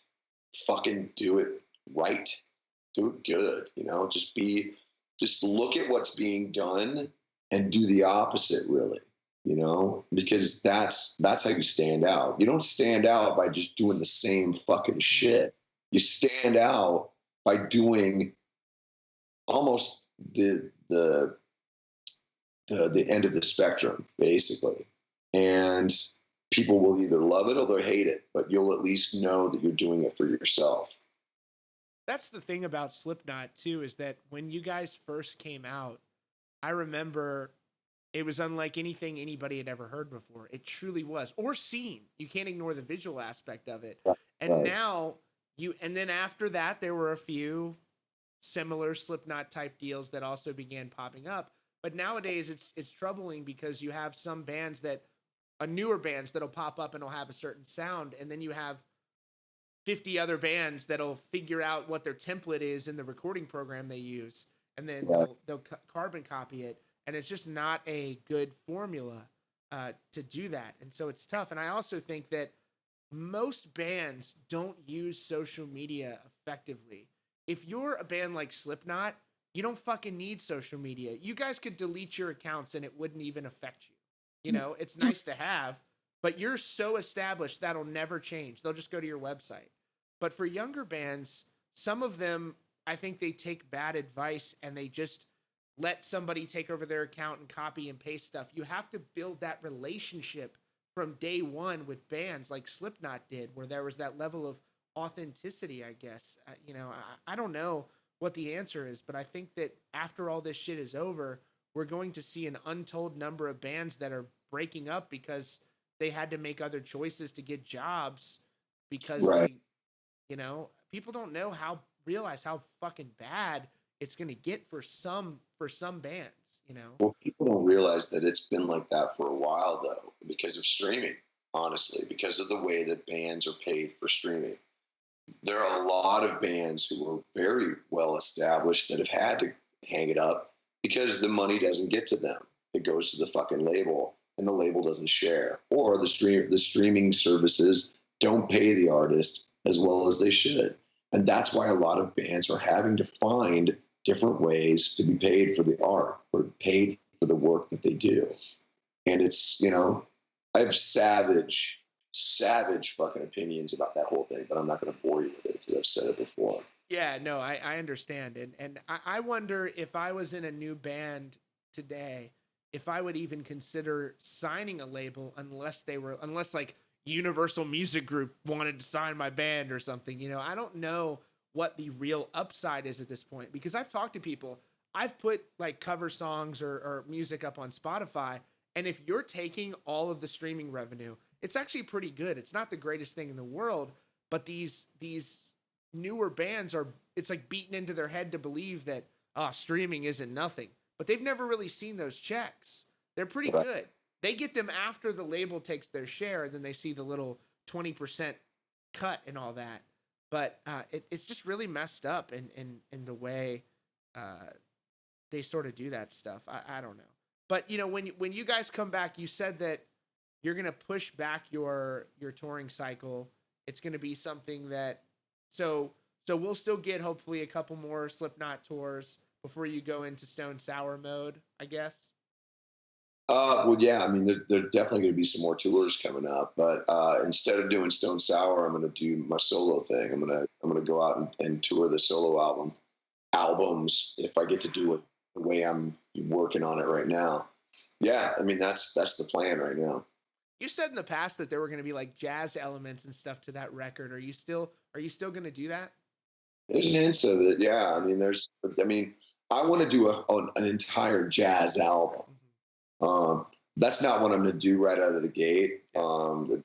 fucking do it right. Do it good. Just look at what's being done and do the opposite, really. Because that's how you stand out. You don't stand out by just doing the same fucking shit. You stand out by doing almost the end of the spectrum, basically. And people will either love it or they'll hate it, but you'll at least know that you're doing it for yourself. That's the thing about Slipknot too, is that when you guys first came out, I remember it was unlike anything anybody had ever heard before. It truly was, or seen. You can't ignore the visual aspect of it. And now and then after that, there were a few similar Slipknot type deals that also began popping up. But nowadays it's troubling because you have some bands newer bands that'll pop up and will have a certain sound. And then you have 50 other bands that'll figure out what their template is in the recording program they use. And then they'll carbon copy it. And it's just not a good formula to do that. And so it's tough. And I also think that most bands don't use social media effectively. If you're a band like Slipknot, you don't fucking need social media. You guys could delete your accounts and it wouldn't even affect you. It's nice to have, but you're so established that'll never change. They'll just go to your website. But for younger bands, some of them, I think they take bad advice and they just let somebody take over their account and copy and paste stuff. You have to build that relationship from day one with bands like Slipknot did, where there was that level of authenticity, I guess. I don't know what the answer is, but I think that after all this shit is over, we're going to see an untold number of bands that are breaking up because they had to make other choices to get jobs because people don't realize how fucking bad it's going to get for some bands, Well, people don't realize that it's been like that for a while, though, because of streaming, honestly, because of the way that bands are paid for streaming. There are a lot of bands who are very well established that have had to hang it up because the money doesn't get to them. it goes to the fucking label, and the label doesn't share, or the streaming services don't pay the artist as well as they should. And that's why a lot of bands are having to find different ways to be paid for the art or paid for the work that they do. And it's, you know, I have savage fucking opinions about that whole thing, but I'm not going to bore you with it because I've said it before. Yeah, no, I understand. And I wonder if I was in a new band today, if I would even consider signing a label unless like Universal Music Group wanted to sign my band or something. You know, I don't know what the real upside is at this point, because I've talked to people. I've put like cover songs or music up on Spotify, and if you're taking all of the streaming revenue, it's actually pretty good. It's not the greatest thing in the world, but these newer bands it's like beaten into their head to believe that streaming isn't nothing, but they've never really seen those checks. They're pretty good. They get them after the label takes their share, and then they see the little 20% cut and all that. But it's just really messed up in the way they sort of do that stuff. I don't know. But you know, when you guys come back, you said that you're gonna push back your touring cycle. It's gonna be something that so we'll still get hopefully a couple more Slipknot tours before you go into Stone Sour mode, I guess. Well, yeah, I mean, there definitely going to be some more tours coming up, but instead of doing Stone Sour, I'm going to do my solo thing. I'm going to go out and tour the solo albums if I get to do it the way I'm working on it right now. Yeah, I mean, that's the plan right now. You said in the past that there were going to be like jazz elements and stuff to that record. Are you still going to do that? There's hints of it, yeah. I mean, I want to do an entire jazz album. That's not what I'm going to do right out of the gate.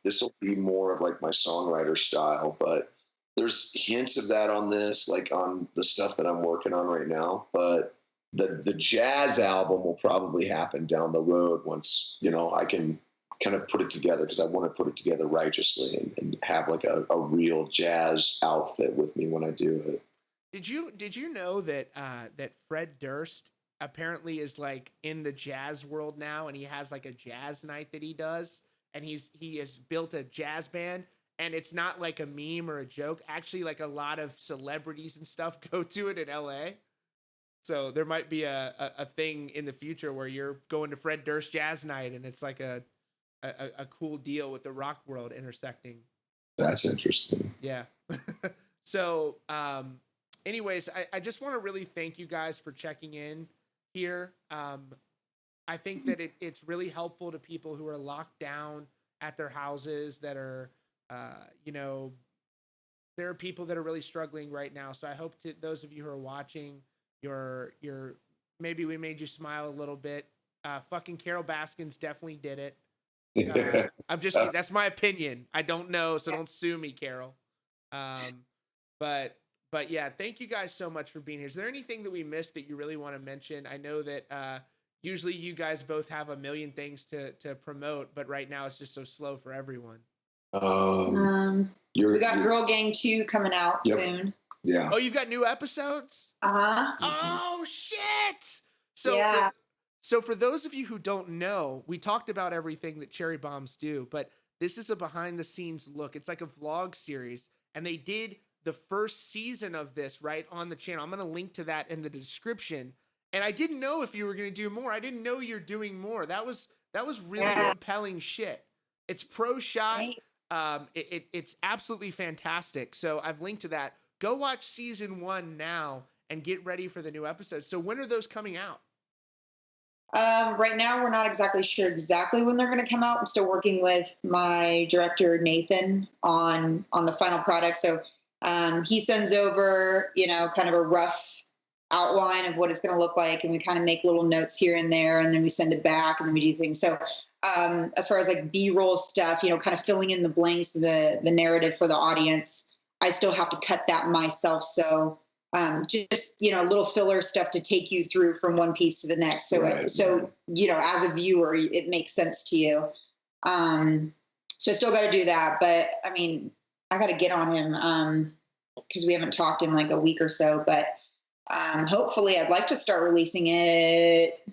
This will be more of like my songwriter style, but there's hints of that on this, like on the stuff that I'm working on right now. But the jazz album will probably happen down the road once, you know, I can kind of put it together, because I want to put it together righteously and have like a real jazz outfit with me when I do it. Did you know that that Fred Durst apparently is like in the jazz world now, and he has like a jazz night that he does, and he has built a jazz band, and it's not like a meme or a joke. Actually, like a lot of celebrities and stuff go to it in LA. So there might be a thing in the future where you're going to Fred Durst jazz night, and it's like a cool deal with the rock world intersecting. That's interesting. Yeah. So, anyways, I just want to really thank you guys for checking in here. I think that it's really helpful to people who are locked down at their houses that are, you know, there are people that are really struggling right now. So I hope to those of you who are watching, maybe we made you smile a little bit. Fucking Carol Baskins definitely did it. I'm just kidding. That's my opinion. I don't know, so don't sue me, Carol. But yeah, thank you guys so much for being here. Is there anything that we missed that you really want to mention? I know that usually you guys both have a million things to promote, but right now it's just so slow for everyone. We got Girl Gang 2 coming out soon. Yeah. Oh, you've got new episodes? Uh-huh. Oh, shit! So yeah. So for those of you who don't know, we talked about everything that Cherry Bombs do, but this is a behind the scenes look. It's like a vlog series, and they did the first season of this right on the channel. I'm going to link to that in the description. And I didn't know if you were going to do more. I didn't know you're doing more. That was really compelling shit. It's pro shot. It's absolutely fantastic. So I've linked to that. Go watch season 1 now and get ready for the new episodes. So when are those coming out? Right now, we're not exactly sure when they're going to come out. I'm still working with my director, Nathan, on the final product. So he sends over, you know, kind of a rough outline of what it's going to look like. And we kind of make little notes here and there, and then we send it back, and then we do things. So as far as like B-roll stuff, you know, kind of filling in the blanks, the narrative for the audience, I still have to cut that myself. So just, you know, little filler stuff to take you through from one piece to the next. So, so, you know, as a viewer, it makes sense to you. So I still got to do that, but I mean, I got to get on him, cause we haven't talked in like a week or so, but, hopefully I'd like to start releasing it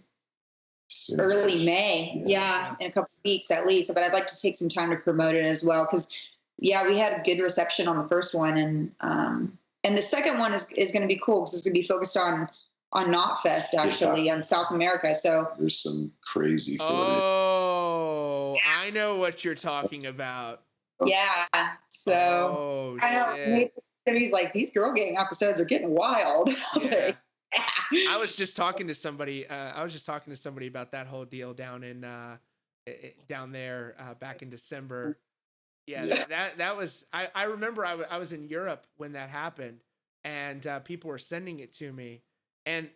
early May. Yeah, in a couple of weeks at least. But I'd like to take some time to promote it as well because, yeah, we had a good reception on the first one, and the second one is going to be cool because it's going to be focused on Knotfest actually on South America. So there's some crazy footage. Oh, I know what you're talking about. Yeah. So he's like, these girl gang episodes are getting wild. I was just talking to somebody. About that whole deal down there back in December. Yeah. That was. I remember I was in Europe when that happened, and people were sending it to me. And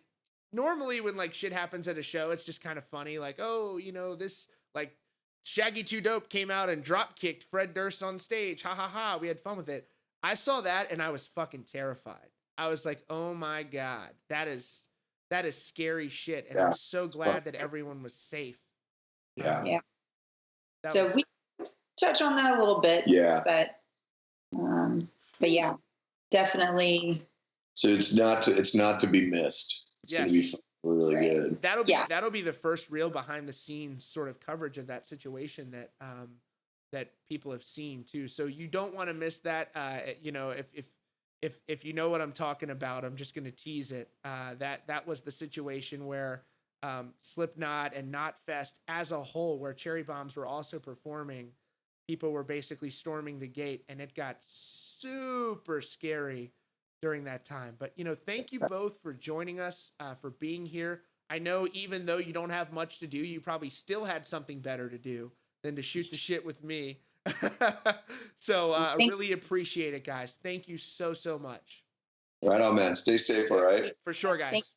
normally when like shit happens at a show, it's just kind of funny. Like, oh, this like Shaggy 2 Dope came out and drop kicked Fred Durst on stage. Ha ha ha. We had fun with it. I saw that and I was fucking terrified. I was like, oh my God, that is scary shit. And I'm so glad that everyone was safe. Yeah. So we touch on that a little bit. Yeah. But yeah, definitely. So it's not to be missed. It's going to be really good. That'll be the first real behind the scenes sort of coverage of that situation that people have seen too. So you don't want to miss that. If you know what I'm talking about, I'm just going to tease it. That was the situation where Slipknot and Knotfest as a whole, where Cherry Bombs were also performing, people were basically storming the gate, and it got super scary during that time. But, thank you both for joining us, for being here. I know even though you don't have much to do, you probably still had something better to do than to shoot the shit with me. So I really appreciate it, guys. Thank you so much. Right on, man. Stay safe, all right? For sure, guys.